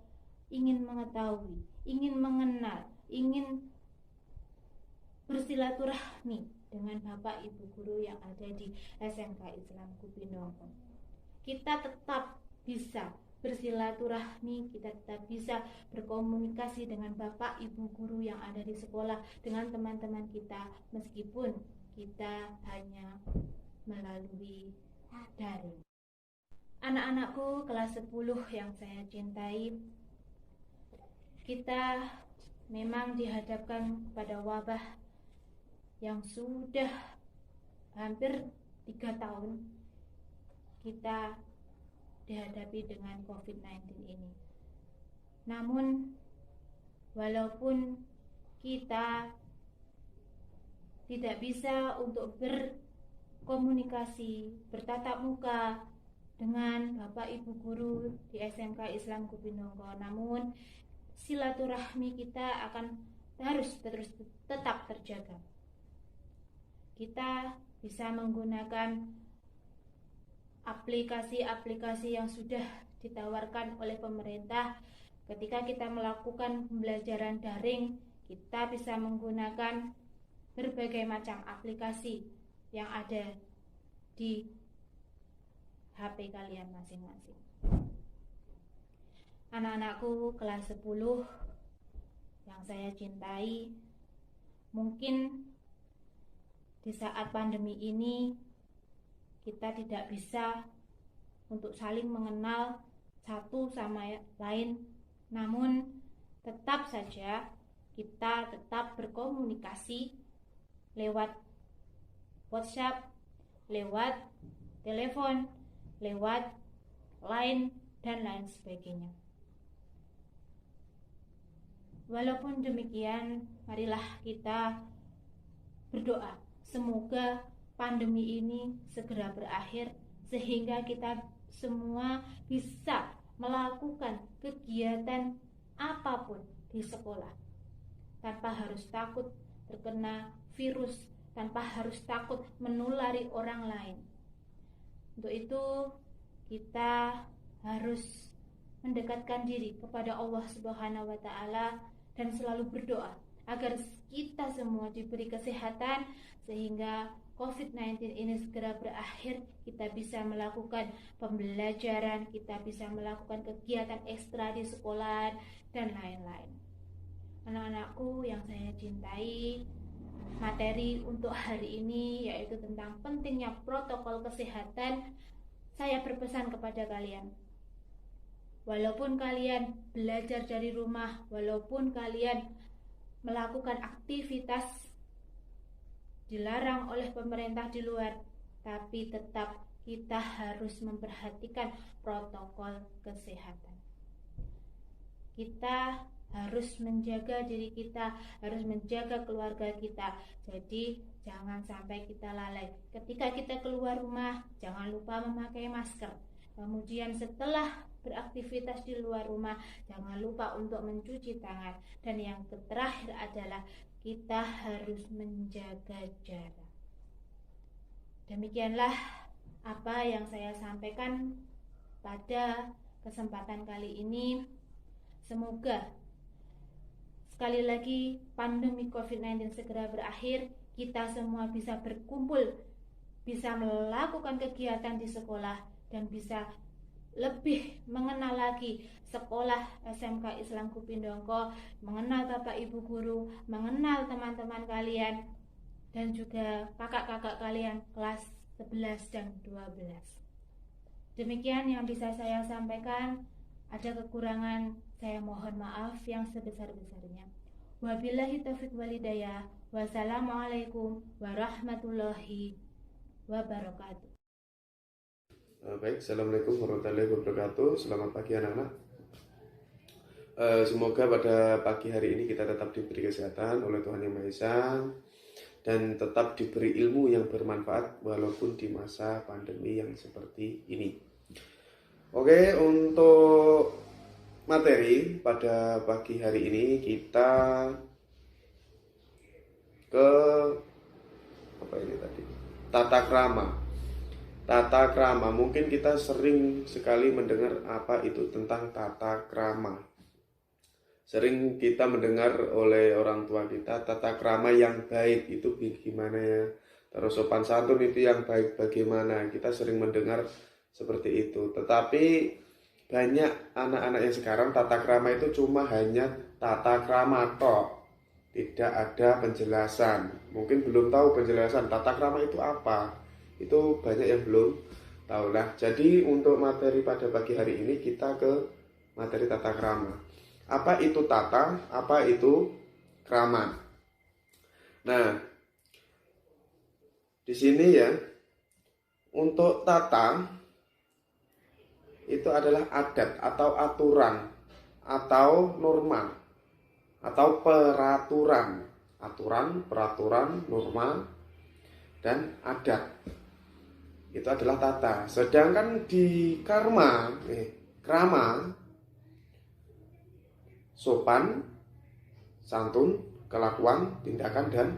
ingin mengetahui, ingin mengenal, ingin bersilaturahmi dengan Bapak Ibu guru yang ada di SMK Islam Kubinongko. Kita tetap bisa bersilaturahmi, kita tetap bisa berkomunikasi dengan Bapak Ibu guru yang ada di sekolah, dengan teman-teman kita, meskipun kita hanya melalui daring. Anak-anakku kelas 10 yang saya cintai, kita memang dihadapkan pada wabah yang sudah hampir 3 tahun kita dihadapi dengan COVID-19 ini. Namun walaupun kita tidak bisa untuk berkomunikasi, bertatap muka dengan Bapak Ibu guru di SMK Islam Kubinongko, namun silaturahmi kita harus terus tetap terjaga. Kita bisa menggunakan aplikasi-aplikasi yang sudah ditawarkan oleh pemerintah. Ketika kita melakukan pembelajaran daring, kita bisa menggunakan berbagai macam aplikasi yang ada di HP kalian masing-masing. Anak-anakku kelas 10 yang saya cintai, mungkin di saat pandemi ini kita tidak bisa untuk saling mengenal satu sama lain, namun tetap saja kita tetap berkomunikasi lewat WhatsApp, lewat telepon, lewat Line, dan lain sebagainya. Walaupun demikian, marilah kita berdoa semoga pandemi ini segera berakhir, sehingga kita semua bisa melakukan kegiatan apapun di sekolah tanpa harus takut terkena virus, tanpa harus takut menulari orang lain. Untuk itu kita harus mendekatkan diri kepada Allah Subhanahu wa Ta'ala dan selalu berdoa agar kita semua diberi kesehatan sehingga COVID-19 ini segera berakhir, kita bisa melakukan pembelajaran, kita bisa melakukan kegiatan ekstra di sekolah dan lain-lain. Anak-anakku yang saya cintai, materi untuk hari ini yaitu tentang pentingnya protokol kesehatan. Saya berpesan kepada kalian, walaupun kalian belajar dari rumah, walaupun kalian melakukan aktivitas dilarang oleh pemerintah di luar, tapi tetap kita harus memperhatikan protokol kesehatan. Kita harus menjaga diri kita, harus menjaga keluarga kita. Jadi jangan sampai kita lalai. Ketika kita keluar rumah, jangan lupa memakai masker. Kemudian setelah beraktivitas di luar rumah, jangan lupa untuk mencuci tangan. Dan yang terakhir adalah kita harus menjaga jarak. Demikianlah apa yang saya sampaikan pada kesempatan kali ini. Semoga sekali lagi pandemi COVID-19 segera berakhir, kita semua bisa berkumpul, bisa melakukan kegiatan di sekolah, dan bisa lebih mengenal lagi sekolah SMK Islam Kupindongko, mengenal Bapak Ibu guru, mengenal teman-teman kalian, dan juga kakak-kakak kalian kelas 11 dan 12. Demikian yang bisa saya sampaikan. Ada kekurangan, saya mohon maaf yang sebesar-besarnya. Wabillahi taufiq walhidayah. Wassalamualaikum warahmatullahi wabarakatuh. Baik, assalamualaikum warahmatullahi wabarakatuh. Selamat pagi anak-anak. Semoga pada pagi hari ini kita tetap diberi kesehatan oleh Tuhan Yang Maha Esa dan tetap diberi ilmu yang bermanfaat walaupun di masa pandemi yang seperti ini. Oke, untuk materi pada pagi hari ini kita ke tata krama. Tata krama, mungkin kita sering sekali mendengar apa itu tentang tata krama. Sering kita mendengar oleh orang tua kita, tata krama yang baik itu bagaimana ya? Terus sopan santun itu yang baik bagaimana? Kita sering mendengar seperti itu. Tetapi banyak anak-anak yang sekarang tata krama itu cuma hanya tata krama tok. Tidak ada penjelasan. Mungkin belum tahu penjelasan tata krama itu apa. Itu banyak yang belum tahu lah. Jadi untuk materi pada pagi hari ini kita ke materi tata krama. Apa itu tata? Apa itu krama? Nah, di sini ya, untuk tata itu adalah adat atau aturan atau norma atau peraturan. Aturan, peraturan, norma, dan adat. Itu adalah tata. Sedangkan di krama, sopan, santun, kelakuan, tindakan, dan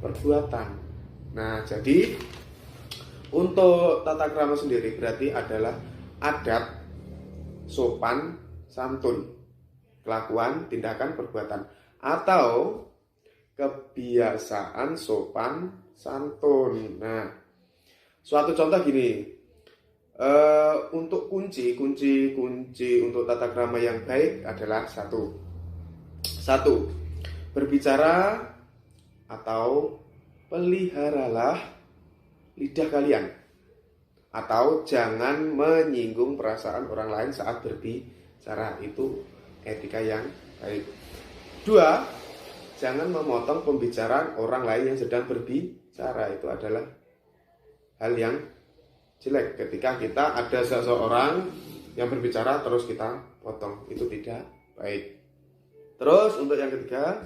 perbuatan. Nah, jadi untuk tata krama sendiri berarti adalah adat, sopan, santun, kelakuan, tindakan, perbuatan, atau kebiasaan sopan, santun. Nah, suatu contoh gini, untuk kunci untuk tata krama yang baik adalah satu, berbicara atau peliharalah lidah kalian, atau jangan menyinggung perasaan orang lain saat berbicara. Itu etika yang baik. 2, jangan memotong pembicaraan orang lain yang sedang berbicara. Itu adalah hal yang jelek. Ketika kita ada seseorang yang berbicara terus kita potong, itu tidak baik. Terus untuk yang ketiga,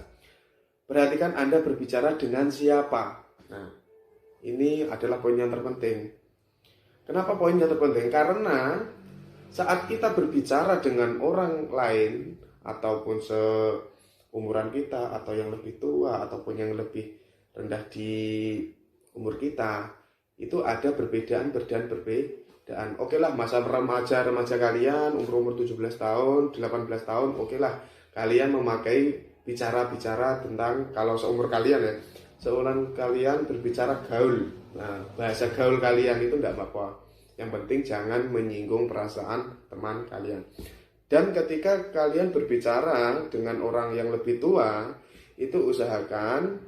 perhatikan Anda berbicara dengan siapa. Nah, ini adalah poin yang terpenting. Kenapa poin yang terpenting? Karena saat kita berbicara dengan orang lain ataupun seumuran kita atau yang lebih tua ataupun yang lebih rendah di umur kita, itu ada perbedaan. Oke lah, masa remaja kalian umur 17 tahun, 18 tahun, oke lah kalian memakai bicara tentang, kalau seumur kalian ya, seumuran kalian berbicara gaul. Nah, bahasa gaul kalian itu tidak apa-apa. Yang penting jangan menyinggung perasaan teman kalian. Dan ketika kalian berbicara dengan orang yang lebih tua, itu usahakan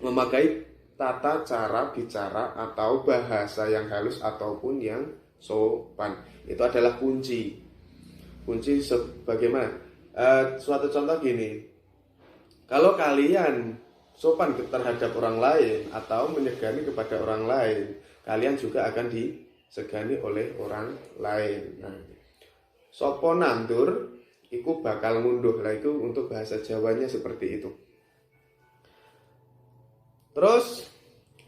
memakai tata cara bicara atau bahasa yang halus ataupun yang sopan. Itu adalah kunci. Kunci sebagaimana? Suatu contoh gini. Kalau kalian sopan terhadap orang lain atau menyegani kepada orang lain, kalian juga akan disegani oleh orang lain. Nah, sopo nandur iku bakal ngunduh. Lah itu untuk bahasa Jawanya seperti itu. Terus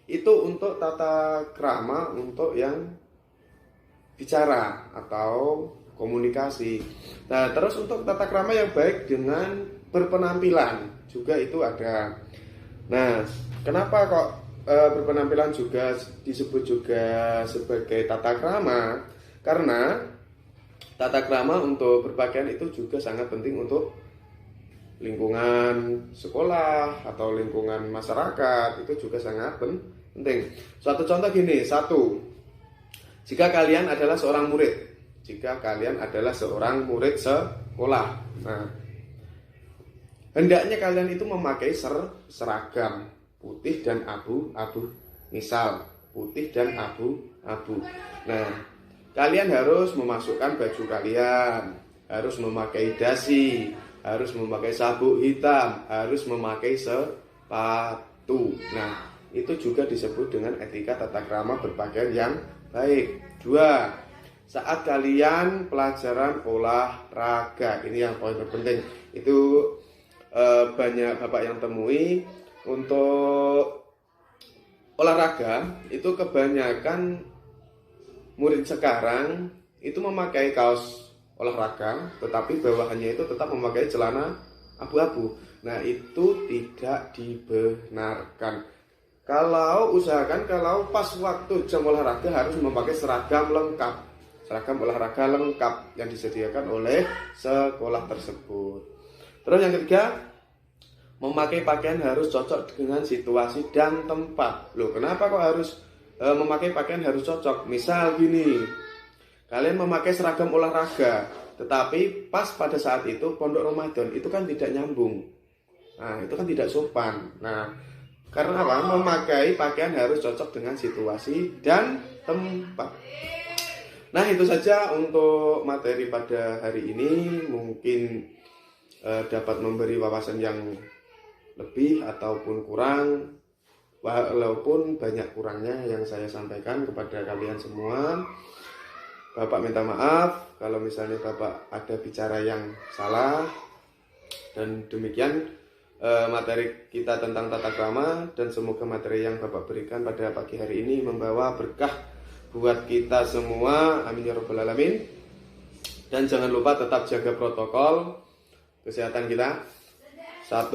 itu untuk tata krama untuk yang bicara atau komunikasi. Nah, terus untuk tata krama yang baik dengan berpenampilan juga itu ada. Nah, kenapa kok berpenampilan juga disebut juga sebagai tata krama? Karena tata krama untuk berpakaian itu juga sangat penting untuk lingkungan sekolah atau lingkungan masyarakat, itu juga sangat penting. Suatu contoh gini, jika kalian adalah seorang murid sekolah, nah hendaknya kalian itu memakai seragam putih dan abu-abu, misal putih dan abu-abu. Nah, kalian harus memasukkan baju kalian, harus memakai dasi, harus memakai sabuk hitam, harus memakai sepatu. Nah, itu juga disebut dengan etika tata krama berpakaian yang baik. 2. Saat kalian pelajaran olahraga, ini yang poin terpenting. Itu banyak bapak yang temui untuk olahraga, itu kebanyakan murid sekarang itu memakai kaos olahraga, tetapi bawahannya itu tetap memakai celana abu-abu. Nah, itu tidak dibenarkan. Usahakan kalau pas waktu jam olahraga harus memakai seragam olahraga lengkap yang disediakan oleh sekolah tersebut. Terus yang ketiga, memakai pakaian harus cocok dengan situasi dan tempat. Loh, kenapa kok harus memakai pakaian harus cocok? Misal gini, kalian memakai seragam olahraga, tetapi pas pada saat itu pondok Ramadan, itu kan tidak nyambung. Nah, itu kan tidak sopan. Nah, karena apa? Memakai pakaian harus cocok dengan situasi dan tempat. Nah, itu saja untuk materi pada hari ini. Mungkin dapat memberi wawasan yang lebih ataupun kurang. Walaupun banyak kurangnya yang saya sampaikan kepada kalian semua. Bapak minta maaf kalau misalnya Bapak ada bicara yang salah. Dan demikian materi kita tentang tata krama, dan semoga materi yang Bapak berikan pada pagi hari ini membawa berkah buat kita semua. Amin ya rabbal alamin. Dan jangan lupa tetap jaga protokol kesehatan kita. 1.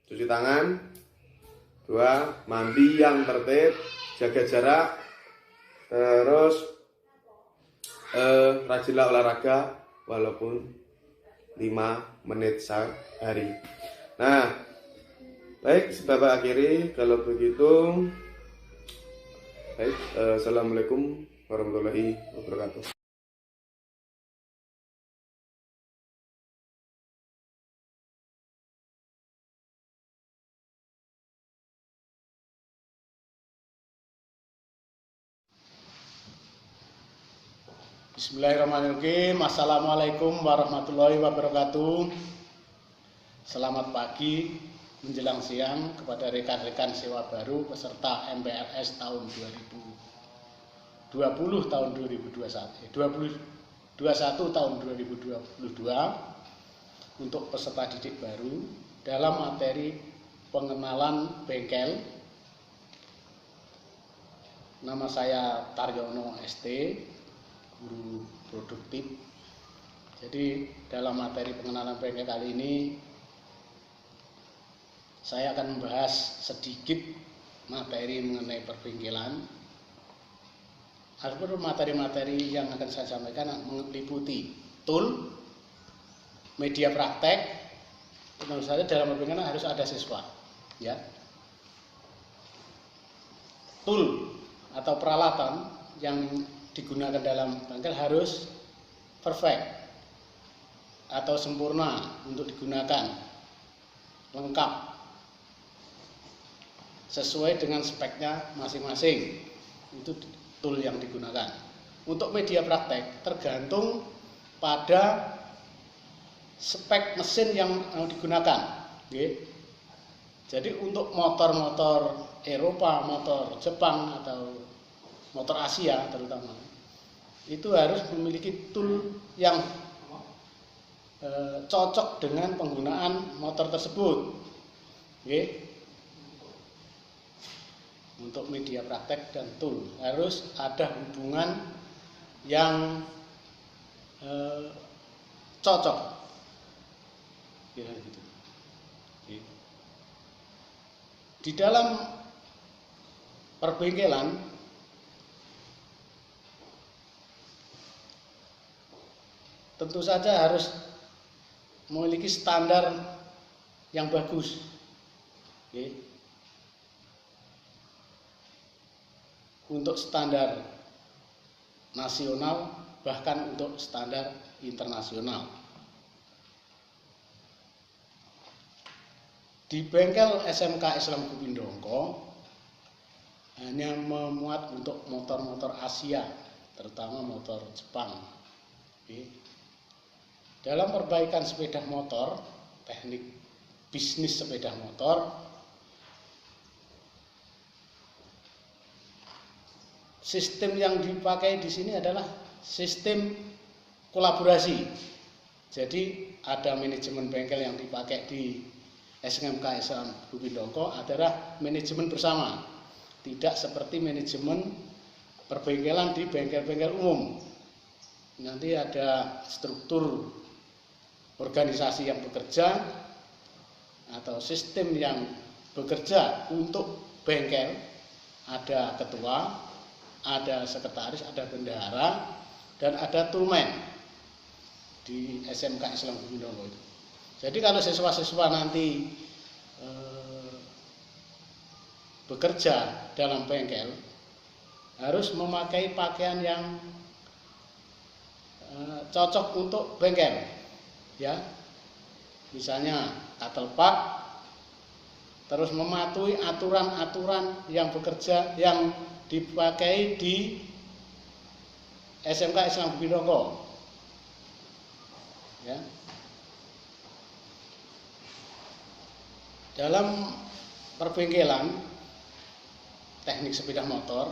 Cuci tangan. 2. Mandi yang tertib, jaga jarak. Terus rajinlah olahraga walaupun 5 menit sehari. Nah, baik, Bapak akhiri kalau begitu. Baik, assalamualaikum warahmatullahi wabarakatuh. Bismillahirrahmanirrahim. Assalamualaikum warahmatullahi wabarakatuh. Selamat pagi menjelang siang kepada rekan-rekan sewa baru peserta MPLS tahun 2020 tahun 2021 tahun 2022 untuk peserta didik baru dalam materi pengenalan bengkel. Nama saya Taryono ST, guru produktif. Jadi dalam materi pengenalan bengkel kali ini saya akan membahas sedikit materi mengenai perbengkelan. Adapun materi-materi yang akan saya sampaikan meliputi tool, media praktek. Tentu saja dalam perbengkelan harus ada siswa, ya. Tool atau peralatan yang digunakan dalam bengkel harus perfect atau sempurna untuk digunakan, lengkap sesuai dengan speknya masing-masing. Itu tool yang digunakan. Untuk media praktek tergantung pada spek mesin yang digunakan. Jadi untuk motor-motor Eropa, motor Jepang atau motor Asia terutama, itu harus memiliki tool yang cocok dengan penggunaan motor tersebut. Oke. Untuk media praktek dan tool harus ada hubungan yang cocok. Kira gitu. Oke. Di dalam perbengkelan tentu saja harus memiliki standar yang bagus. Oke. Untuk standar nasional bahkan untuk standar internasional. Di bengkel SMK Islam Kupindongko hanya memuat untuk motor-motor Asia, terutama motor Jepang. Oke. Dalam perbaikan sepeda motor, teknik bisnis sepeda motor, sistem yang dipakai di sini adalah sistem kolaborasi. Jadi ada manajemen bengkel yang dipakai di SMK Islam Kupindongko adalah manajemen bersama, tidak seperti manajemen perbengkelan di bengkel-bengkel umum. Nanti ada struktur organisasi yang bekerja atau sistem yang bekerja untuk bengkel, ada ketua, ada sekretaris, ada bendahara, dan ada toolman di SMK Islam Kupindongko itu. Jadi kalau siswa-siswa nanti bekerja dalam bengkel harus memakai pakaian yang cocok untuk bengkel, ya. Misalnya katelpak, terus mematuhi aturan-aturan yang bekerja yang dipakai di SMK Islam Kupindongko, ya. Dalam perbengkelan teknik sepeda motor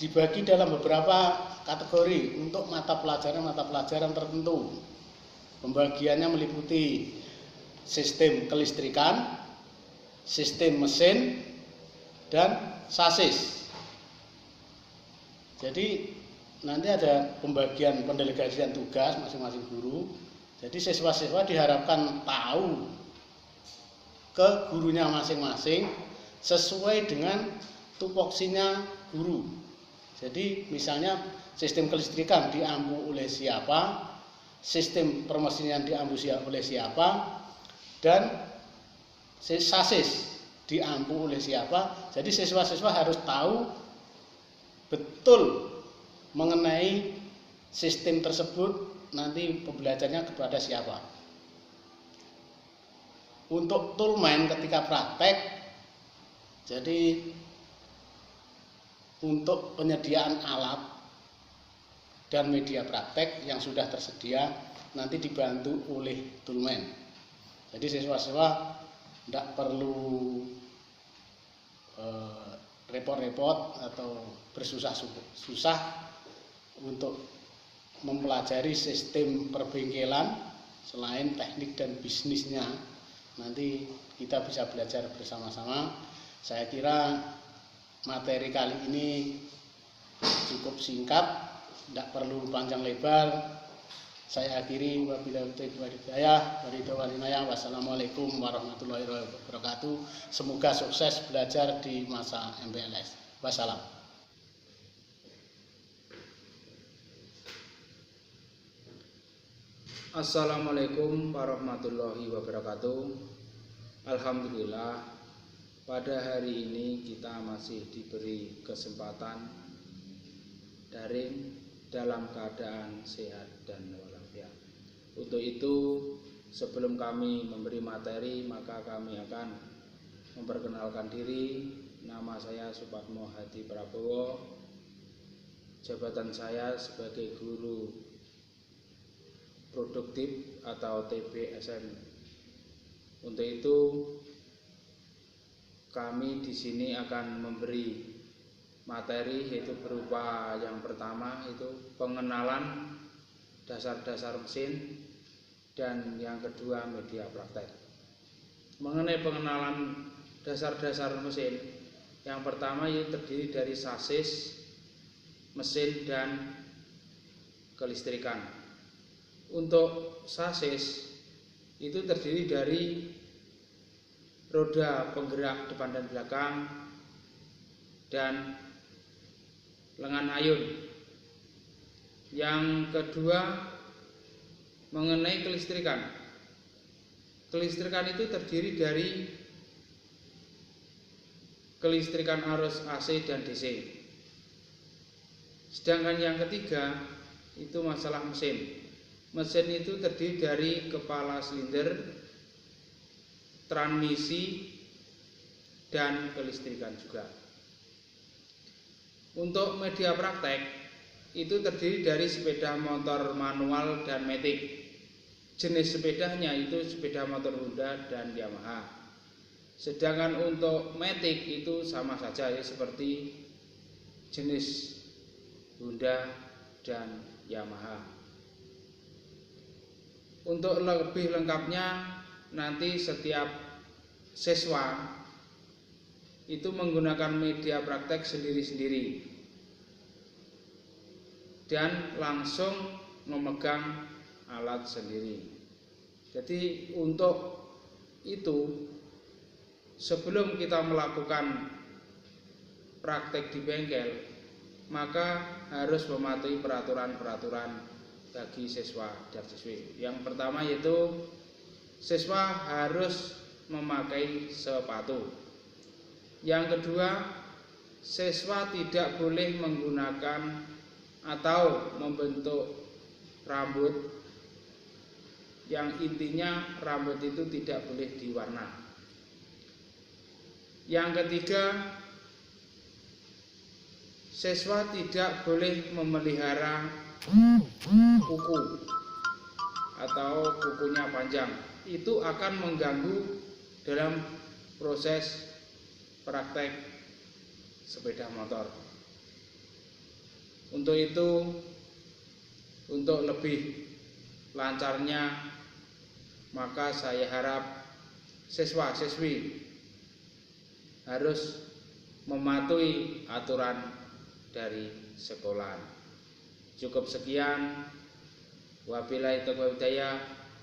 dibagi dalam beberapa kategori untuk mata pelajaran tertentu. Pembagiannya meliputi sistem kelistrikan, sistem mesin, dan sasis. Jadi nanti ada pembagian pendelegasian tugas masing-masing guru. Jadi siswa-siswa diharapkan tahu ke gurunya masing-masing sesuai dengan tupoksinya guru. Jadi misalnya sistem kelistrikan diampu oleh siapa, sistem permesinan diampu oleh siapa, dan sasis diampu oleh siapa. Jadi siswa-siswa harus tahu betul mengenai sistem tersebut, nanti pembelajarannya kepada siapa. Untuk toolman ketika praktek, jadi untuk penyediaan alat dan media praktek yang sudah tersedia nanti dibantu oleh toolman. Jadi siswa-siswa tidak perlu repot-repot atau bersusah-susah untuk mempelajari sistem perbengkelan selain teknik dan bisnisnya. Nanti kita bisa belajar bersama-sama. Saya kira materi kali ini cukup singkat, tidak perlu panjang lebar. Saya akhiri, wassalamualaikum warahmatullahi wabarakatuh. Semoga sukses belajar di masa MPLS. Wassalam. Assalamualaikum warahmatullahi wabarakatuh. Alhamdulillah, pada hari ini kita masih diberi kesempatan daring dalam keadaan sehat dan walafiat. Untuk itu, sebelum kami memberi materi, maka kami akan memperkenalkan diri. Nama saya Supatmo Hadi Prabowo. Jabatan saya sebagai guru produktif atau TBSN. Untuk itu kami di sini akan memberi materi, yaitu berupa yang pertama itu pengenalan dasar-dasar mesin, dan yang kedua media praktek. Mengenai pengenalan dasar-dasar mesin, yang pertama itu terdiri dari sasis, mesin, dan kelistrikan. Untuk sasis itu terdiri dari roda penggerak depan dan belakang dan lengan ayun. Yang kedua mengenai kelistrikan. Kelistrikan itu terdiri dari kelistrikan arus AC dan DC. Sedangkan yang ketiga itu masalah mesin. Mesin itu terdiri dari kepala silinder, transmisi, dan kelistrikan juga. Untuk media praktek itu terdiri dari sepeda motor manual dan matic. Jenis sepedanya itu sepeda motor Honda dan Yamaha. Sedangkan untuk matic itu sama saja ya, seperti jenis Honda dan Yamaha. Untuk lebih lengkapnya nanti setiap siswa itu menggunakan media praktek sendiri-sendiri dan langsung memegang alat sendiri. Jadi untuk itu sebelum kita melakukan praktek di bengkel, maka harus mematuhi peraturan-peraturan bagi siswa dan siswi. Yang pertama yaitu siswa harus memakai sepatu. Yang kedua, siswa tidak boleh menggunakan atau membentuk rambut yang intinya rambut itu tidak boleh diwarna. Yang ketiga, siswa tidak boleh memelihara kuku atau kukunya panjang. Itu akan mengganggu dalam proses praktek sepeda motor. Untuk itu, untuk lebih lancarnya, maka saya harap siswa-siswi harus mematuhi aturan dari sekolah. Cukup sekian. Wabillahi taufiq wal hidayah.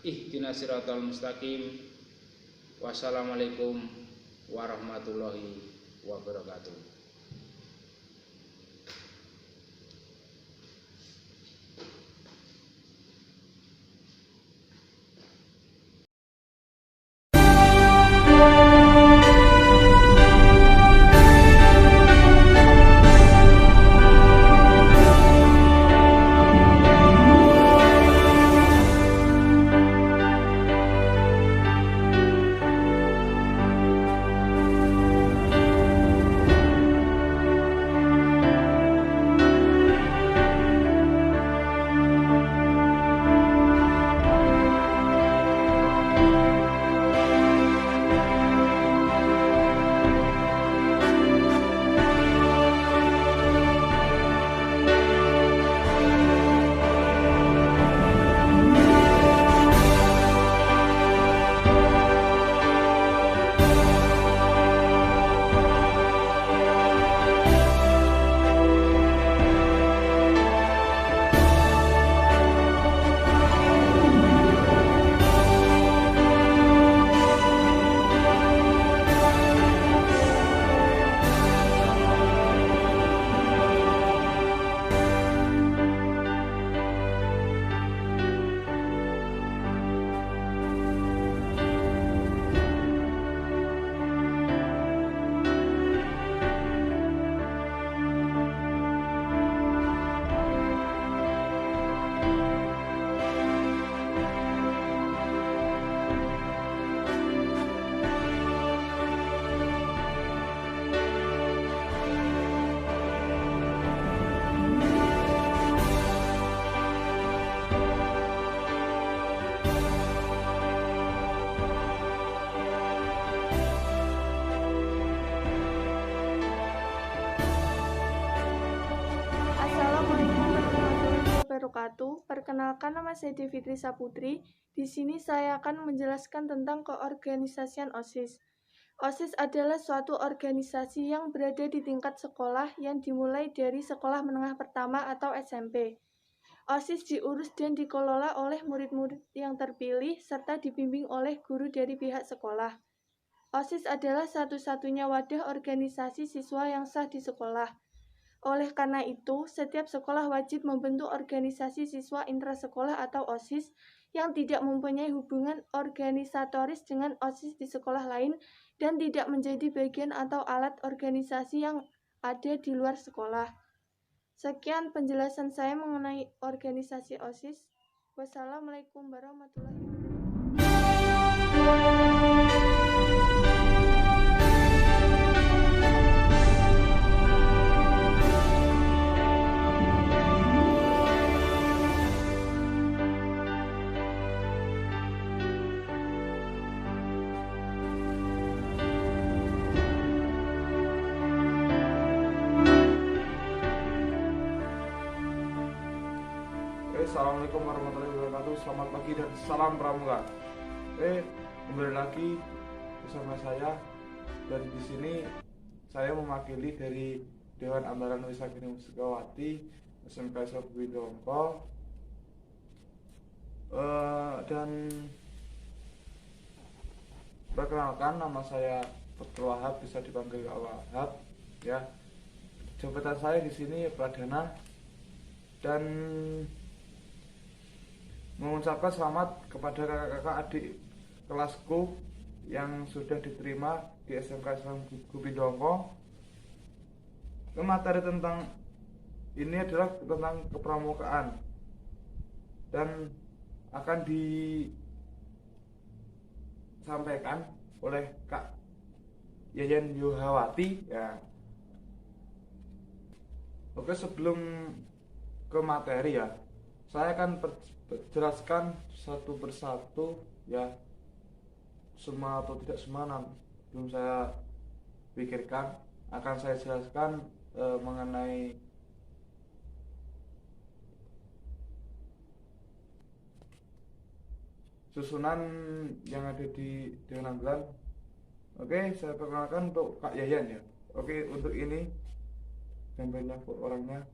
Ihdinas siratal mustaqim. Wassalamualaikum warahmatullahi wabarakatuh. Perkenalkan, nama saya Devitri Saputri. Di sini saya akan menjelaskan tentang keorganisasian OSIS. OSIS adalah suatu organisasi yang berada di tingkat sekolah yang dimulai dari sekolah menengah pertama atau SMP. OSIS diurus dan dikelola oleh murid-murid yang terpilih serta dibimbing oleh guru dari pihak sekolah. OSIS adalah satu-satunya wadah organisasi siswa yang sah di sekolah. Oleh karena itu, setiap sekolah wajib membentuk organisasi siswa intrasekolah atau OSIS yang tidak mempunyai hubungan organisatoris dengan OSIS di sekolah lain dan tidak menjadi bagian atau alat organisasi yang ada di luar sekolah. Sekian penjelasan saya mengenai organisasi OSIS. Wassalamualaikum warahmatullahi wabarakatuh. Assalamualaikum warahmatullahi wabarakatuh. Selamat pagi dan salam pramuka. Kembali lagi bersama saya, dan di sini saya mewakili dari Dewan Ambalan Wisakini Musikawati SMK Sobi Dongko, dan perkenalkan, nama saya Dr. Wahab, bisa dipanggil Kak Wahab ya. Jabatan saya di sini Pradana, dan mengucapkan selamat kepada kakak-kakak adik kelasku yang sudah diterima di SMK Sobi Dongko. Materi tentang ini adalah tentang kepramukaan dan akan disampaikan oleh Kak Yayan Yuhawati ya. Oke, sebelum ke materi ya, saya akan jelaskan satu persatu ya, semua atau tidak semua belum saya pikirkan. Akan saya jelaskan mengenai susunan yang ada di Dewan Ambalan. Oke, saya perkenalkan untuk Kak Yayan ya. Oke, untuk ini dan banyak orangnya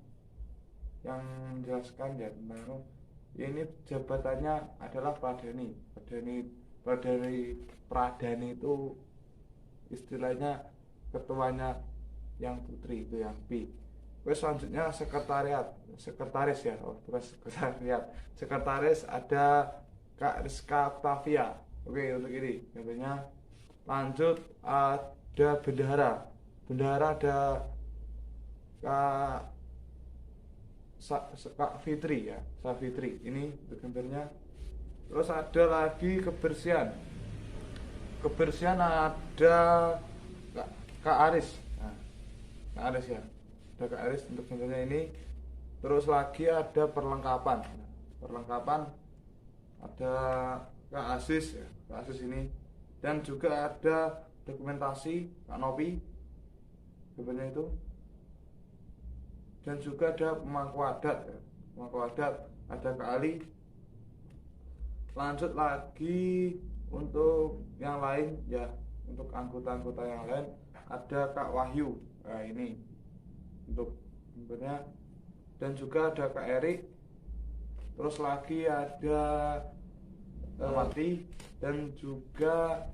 yang menjelaskan ya tentang ini. Jabatannya adalah Pradani itu istilahnya ketuanya yang putri, itu yang P. Terus selanjutnya sekretaris ya, bukan sekretariat. Sekretaris ada Kak Rizka Octavia. Oke, untuk ini contohnya. Lanjut ada bendahara ada Kak Fitri ya, Safitri. Ini gambarnya. Terus ada lagi kebersihan ada Kak Aris. Nah, Kak Aris ya, ada Kak Aris untuk gambarnya ini. Terus lagi ada perlengkapan ada Kak Asis ya, Kak Asis ini. Dan juga ada dokumentasi Kak Nopi gambarnya itu. Dan juga ada pemangku adat ya. Pemangku adat ada Kak Ali. Lanjut lagi untuk yang lain ya, untuk anggota-anggota yang lain ada Kak Wahyu. Nah, ini untuk gambarnya. Dan juga ada Kak Erik. Terus lagi ada Mati, dan juga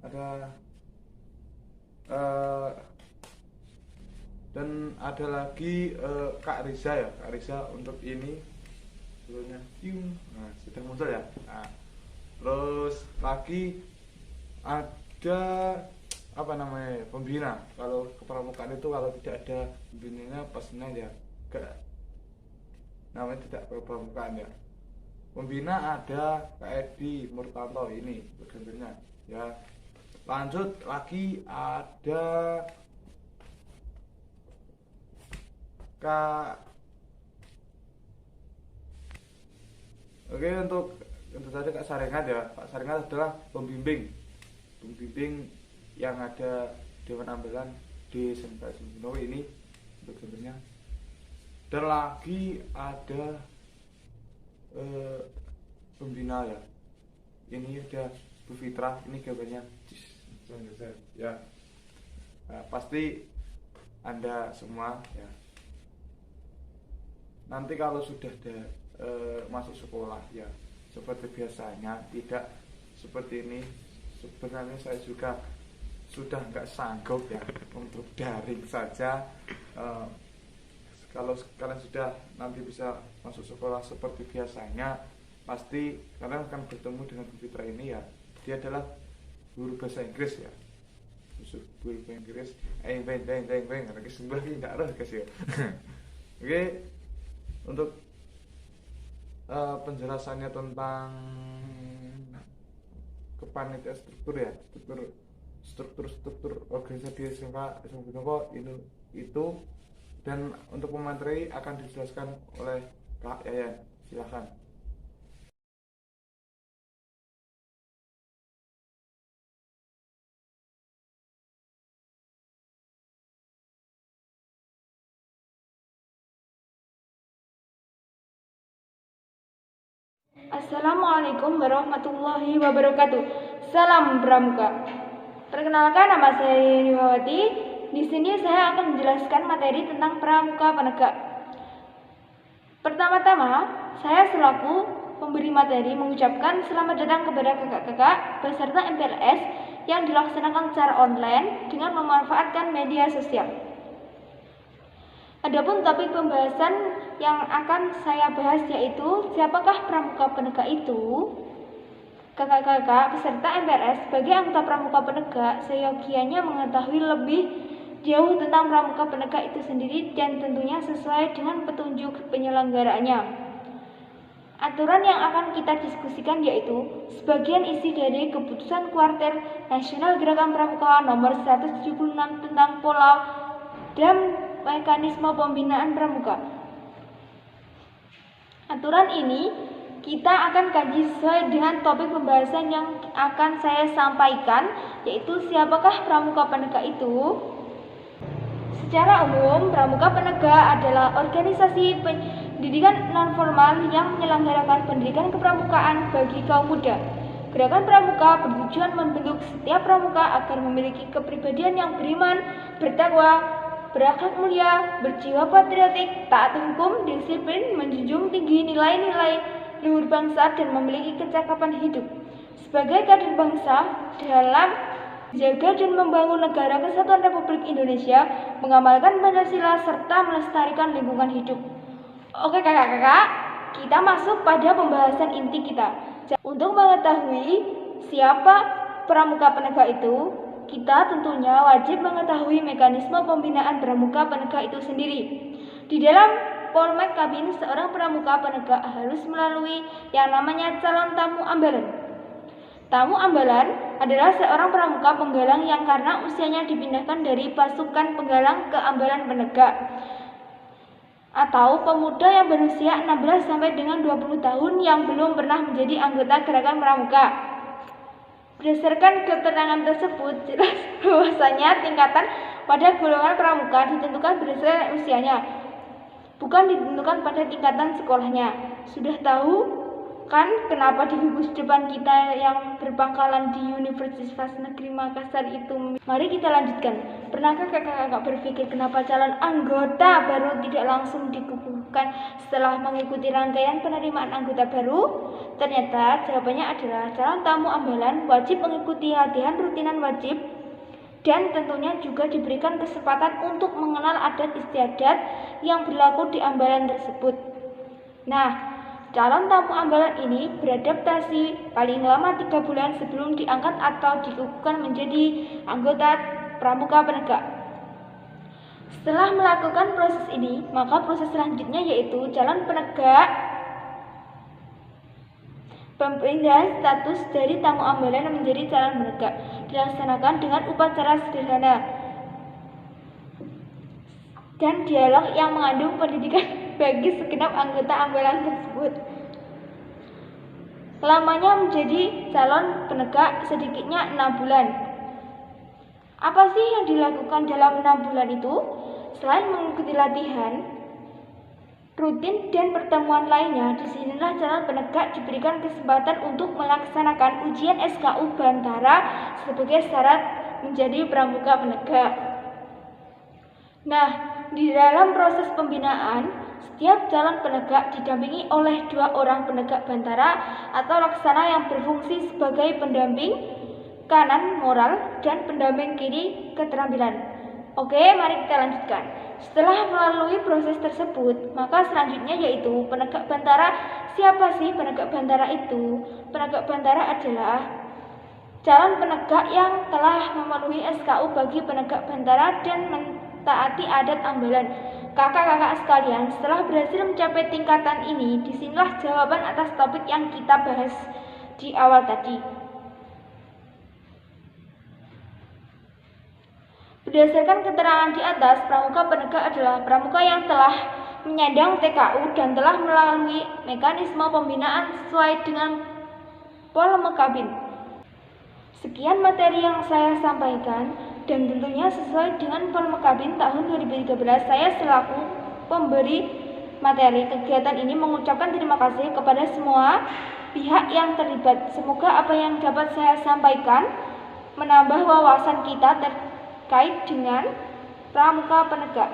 ada dan ada lagi Kak Riza ya, Kak Riza untuk ini dulunya. Nah, sudah muncul ya. Nah, terus lagi ada apa namanya, pembina. Kalau kepramukaan itu kalau tidak ada pembinanya pastinya ya gak, namanya tidak kepramukaan ya. Pembina ada Kak Edi Murtanto, ini gambarnya ya. Lanjut lagi ada Kak. Oke, untuk tadi Kak Sarengat ya. Kak Sarengat adalah pembimbing yang ada Dewan Ambalan di SMK Sumbino ini untuk gambarnya. Dan lagi ada pembina ya. Ini ada Bu Fitra, ini gambarnya ya. Nah, pasti Anda semua ya. Nanti kalau sudah masuk sekolah ya, seperti biasanya, tidak seperti ini. Sebenarnya saya juga sudah nggak sanggup ya untuk daring saja. Kalau kalian sudah nanti bisa masuk sekolah seperti biasanya, pasti kalian akan bertemu dengan Bu Fitra ini ya. Dia adalah guru bahasa Inggris ya. Guru bahasa Inggris. Lagi sebelah ini nggak ada guys ya. Oke, untuk penjelasannya tentang kepanitiaan struktur ya, struktur organisasi SMK itu, dan untuk pemateri akan dijelaskan oleh Kak Yayan. Silakan. Assalamualaikum warahmatullahi wabarakatuh. Salam Pramuka. Perkenalkan, nama saya Yeniwati. Di sini saya akan menjelaskan materi tentang Pramuka Penegak. Pertama-tama, saya selaku pemberi materi mengucapkan selamat datang kepada kakak-kakak peserta MPLS yang dilaksanakan secara online dengan memanfaatkan media sosial. Adapun topik pembahasan yang akan saya bahas yaitu siapakah Pramuka Penegak itu? Kakak-kakak peserta MPLS sebagai anggota Pramuka Penegak seyogianya mengetahui lebih jauh tentang Pramuka Penegak itu sendiri dan tentunya sesuai dengan petunjuk penyelenggaraannya. Aturan yang akan kita diskusikan yaitu sebagian isi dari Keputusan Kuartir Nasional Gerakan Pramuka nomor 176 tentang pola dan mekanisme pembinaan pramuka. Aturan ini kita akan kaji sesuai dengan topik pembahasan yang akan saya sampaikan, yaitu siapakah Pramuka Penegak itu. Secara umum, Pramuka Penegak adalah organisasi pendidikan non-formal yang menyelenggarakan pendidikan kepramukaan bagi kaum muda. Gerakan Pramuka bertujuan membentuk setiap pramuka agar memiliki kepribadian yang beriman, bertakwa, berakhlak mulia, berjiwa patriotik, taat hukum, disiplin, menjunjung tinggi nilai-nilai luhur bangsa, dan memiliki kecakapan hidup. Sebagai kader bangsa dalam menjaga dan membangun negara kesatuan Republik Indonesia, mengamalkan Pancasila, serta melestarikan lingkungan hidup. Oke kakak-kakak, kita masuk pada pembahasan inti kita. Untuk mengetahui siapa Pramuka Penegak itu, kita tentunya wajib mengetahui mekanisme pembinaan Pramuka Penegak itu sendiri. Di dalam Polmek Kabin, seorang Pramuka Penegak harus melalui yang namanya calon tamu ambalan. Tamu ambalan adalah seorang pramuka penggalang yang karena usianya dipindahkan dari pasukan penggalang ke ambalan penegak, atau pemuda yang berusia 16 sampai dengan 20 tahun yang belum pernah menjadi anggota gerakan pramuka. Berdasarkan keterangan tersebut, jelas bahwasanya tingkatan pada golongan pramuka ditentukan berdasarkan usianya, bukan ditentukan pada tingkatan sekolahnya. Sudah tahu kan kenapa di gugus depan kita yang berpangkalan di Universitas Negeri Makassar itu? Mari kita lanjutkan. Pernahkah kakak-kakak berpikir kenapa calon anggota baru tidak langsung dikukuhkan setelah mengikuti rangkaian penerimaan anggota baru? Ternyata jawabannya adalah calon tamu ambalan wajib mengikuti latihan rutinan wajib dan tentunya juga diberikan kesempatan untuk mengenal adat istiadat yang berlaku di ambalan tersebut. Nah, calon tamu ambalan ini beradaptasi paling lama 3 bulan sebelum diangkat atau dikukuhkan menjadi anggota Pramuka Penegak. Setelah melakukan proses ini, maka proses selanjutnya yaitu calon penegak pemindahan status dari tamu ambalan menjadi calon penegak dilaksanakan dengan upacara sederhana dan dialog yang mengandung pendidikan bagi segenap anggota ambalan tersebut. Lamanya menjadi calon penegak sedikitnya 6 bulan. Apa sih yang dilakukan dalam 6 bulan itu? Selain mengikuti latihan rutin dan pertemuan lainnya. Disinilah calon penegak diberikan kesempatan untuk melaksanakan ujian SKU Bantara sebagai syarat menjadi pramuka penegak. Nah, di dalam proses pembinaan, setiap calon penegak didampingi oleh 2 orang penegak Bantara atau laksana yang berfungsi sebagai pendamping kanan moral dan pendamping kiri keterampilan. Oke, mari kita lanjutkan. Setelah melalui proses tersebut, maka selanjutnya yaitu penegak Bantara. Siapa sih penegak Bantara itu? Penegak Bantara adalah calon penegak yang telah memenuhi SKU bagi penegak Bantara dan mentaati adat ambalan. Kakak-kakak sekalian, setelah berhasil mencapai tingkatan ini, disinilah jawaban atas topik yang kita bahas di awal tadi. Berdasarkan keterangan di atas, pramuka penegak adalah pramuka yang telah menyandang TKU dan telah melalui mekanisme pembinaan sesuai dengan Polmekabin. Sekian materi yang saya sampaikan dan tentunya sesuai dengan Polmekabin tahun 2013. Saya selaku pemberi materi kegiatan ini mengucapkan terima kasih kepada semua pihak yang terlibat. Semoga apa yang dapat saya sampaikan menambah wawasan kita terkait dengan pramuka penegak.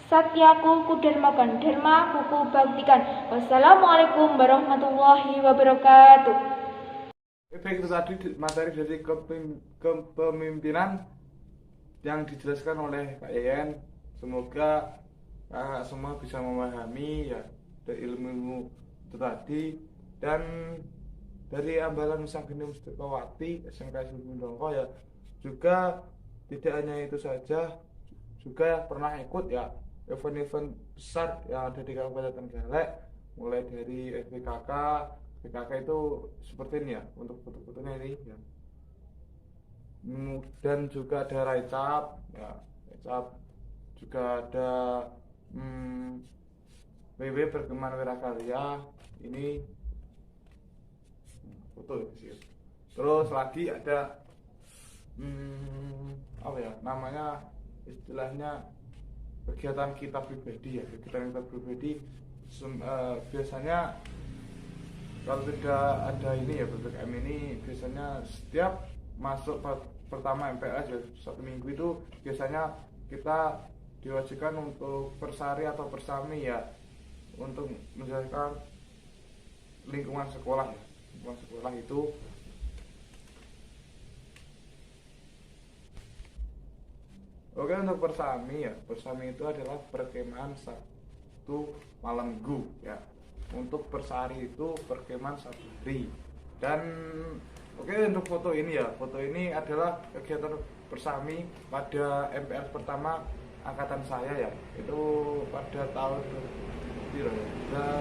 Satyaku kudarmakan, dharma kuku baktikan. Wassalamualaikum warahmatullahi wabarakatuh. Baik, itu tadi materi dari kepemimpinan yang dijelaskan oleh Pak Yayan. Semoga kakak semua bisa memahami ya dari ilmu itu tadi. Dan dari Ambalan Nusanggeni Mustikawati SMK Sundongko ya juga tidak hanya itu saja, juga pernah ikut ya event-event besar yang ada di Kabupaten Trenggalek, mulai dari FPKK. PKK itu seperti ini ya untuk foto-fotonya ini ya. Dan juga ada Raicap ya, Raicap juga ada WW Perkemahan Wirakarya ini foto ya. Terus lagi ada apa ya namanya, istilahnya kegiatan kita pribadi ya. Kegiatan kita pribadi biasanya kalau tidak ada ini ya PPKM ini, biasanya setiap masuk pertama MPLS ya 1 minggu itu biasanya kita diwajibkan untuk persari atau persami ya, untuk menjalankan lingkungan sekolah ya. Lingkungan sekolah itu oke. Untuk persami ya, persami itu adalah perkemahan 1 malam minggu ya. Untuk persari itu perkemahan 1 hari. Dan oke, untuk foto ini ya, foto ini adalah kegiatan persami pada MPLS pertama angkatan saya ya. Itu pada tahun 2029.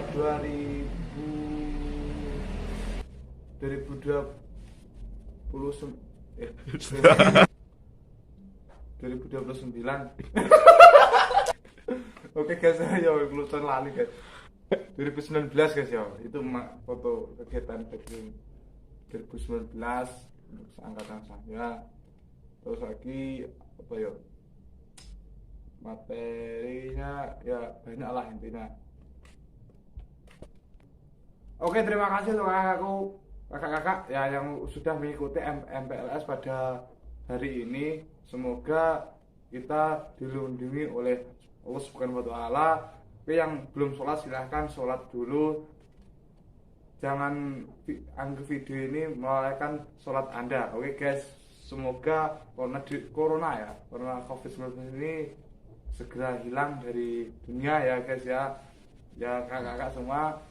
Oke guys, ya kelulusan lali guys. 2019 guys ya. Itu foto kegiatan 2019 untuk angkatan saya. Terus lagi apa ya? Materinya ya banyak lah intinya. Oke, terima kasih untuk kakak-kakak ya yang sudah mengikuti MPLS pada hari ini. Semoga kita dilindungi oleh Allah Subhanahu wa Ta'ala. Tapi yang belum sholat silahkan sholat dulu. Jangan anggap video ini melalaikan sholat Anda. Oke guys, semoga corona COVID-19 ini segera hilang dari dunia ya guys ya. Ya kakak-kakak semua.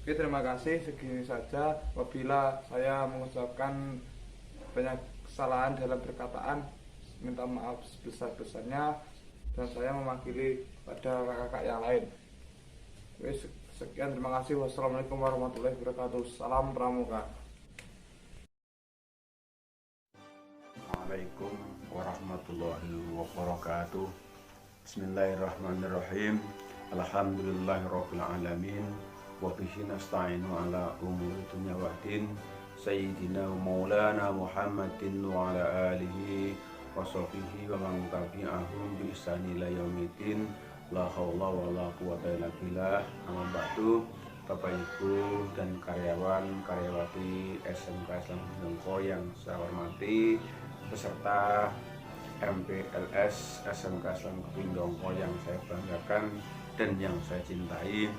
Oke, terima kasih, segini saja. Apabila saya mengucapkan banyak kesalahan dalam perkataan, minta maaf sebesar-besarnya, dan saya mewakili pada kakak-kakak yang lain. Oke, sekian, terima kasih. Wassalamualaikum warahmatullahi wabarakatuh. Salam Pramuka. Assalamualaikum warahmatullahi wabarakatuh. Bismillahirrahmanirrahim. Alhamdulillahirabbil alamin. Wa bihi nasta'inu ala umuri dunya waddin. Sayyidina Maulana Muhammadin wa ala alihi wa sahbihi wa man tabi'ahum bi ihsani ila yaumiddin. La haula wala quwata illa billah. Amma ba'du. Bapak Ibu dan karyawan karyawati SMK Islam Bindongko yang saya hormati, peserta MPLS SMK Islam Bindongko yang saya banggakan dan yang saya cintai,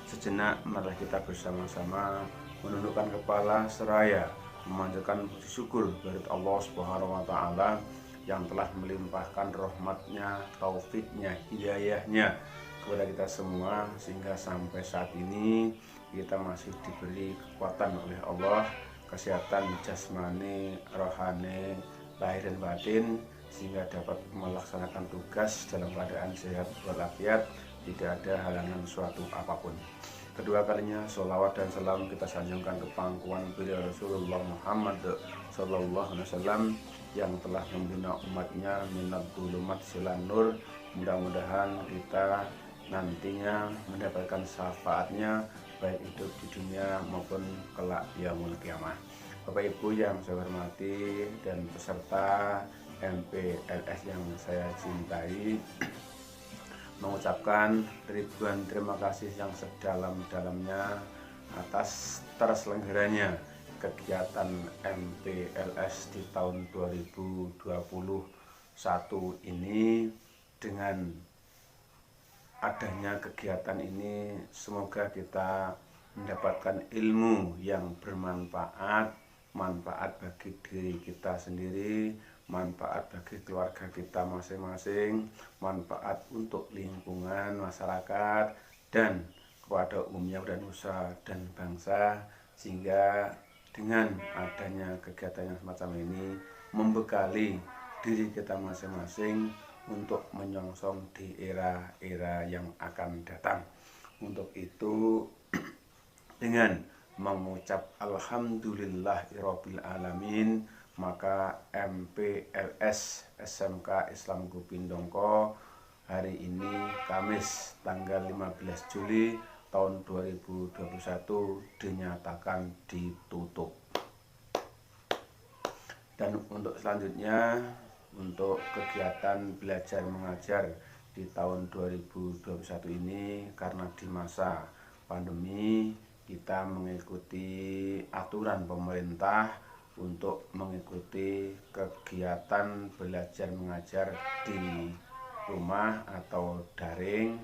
sejenak mari kita bersama-sama menundukkan kepala seraya memanjatkan puji syukur kepada Allah Subhanahu wa taala yang telah melimpahkan rahmatnya, taufiknya, hidayahnya kepada kita semua sehingga sampai saat ini kita masih diberi kekuatan oleh Allah, kesehatan jasmani, rohani, lahir dan batin, sehingga dapat melaksanakan tugas dalam keadaan sehat walafiat, tidak ada halangan suatu apapun. Kedua kalinya sholawat dan salam kita sanjungkan ke pangkuan beliau Rasulullah Muhammad Sallallahu Alaihi Wasallam yang telah membina umatnya minat dulumat silan nur. Mudah-mudahan kita nantinya mendapatkan syafaatnya baik hidup di dunia maupun kelak yaumul kiamah. Bapak Ibu yang saya hormati dan peserta MPLS yang saya cintai, mengucapkan ribuan terima kasih yang sedalam-dalamnya atas terselenggaranya kegiatan MPLS di tahun 2021 ini. Dengan adanya kegiatan ini semoga kita mendapatkan ilmu yang bermanfaat, manfaat bagi diri kita sendiri, manfaat bagi keluarga kita masing-masing, manfaat untuk lingkungan masyarakat dan kepada umumnya dan usaha dan bangsa, sehingga dengan adanya kegiatan yang semacam ini membekali diri kita masing-masing untuk menyongsong di era-era yang akan datang. Untuk itu dengan mengucap alhamdulillahirabbil alamin, maka MPLS SMK Islam Bindongko hari ini Kamis tanggal 15 Juli tahun 2021 dinyatakan ditutup. Dan untuk selanjutnya, untuk kegiatan belajar mengajar di tahun 2021 ini, karena di masa pandemi kita mengikuti aturan pemerintah untuk mengikuti kegiatan belajar mengajar di rumah atau daring.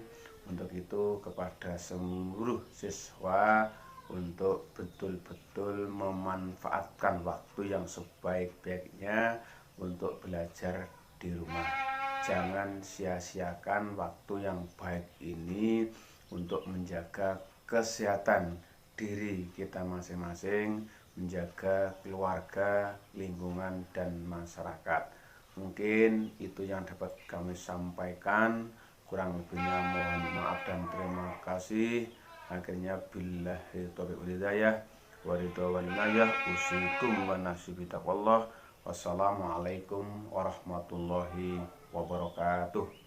Untuk itu kepada seluruh siswa untuk betul-betul memanfaatkan waktu yang sebaik-baiknya untuk belajar di rumah. Jangan sia-siakan waktu yang baik ini untuk menjaga kesehatan diri kita masing-masing, menjaga keluarga, lingkungan, dan masyarakat. Mungkin itu yang dapat kami sampaikan. Kurang lebihnya mohon maaf dan terima kasih. Akhirnya billahi taufiq wal hidayah wa ridha wal inayah, usikum wa nasibi taqwallah. Wassalamualaikum warahmatullahi wabarakatuh.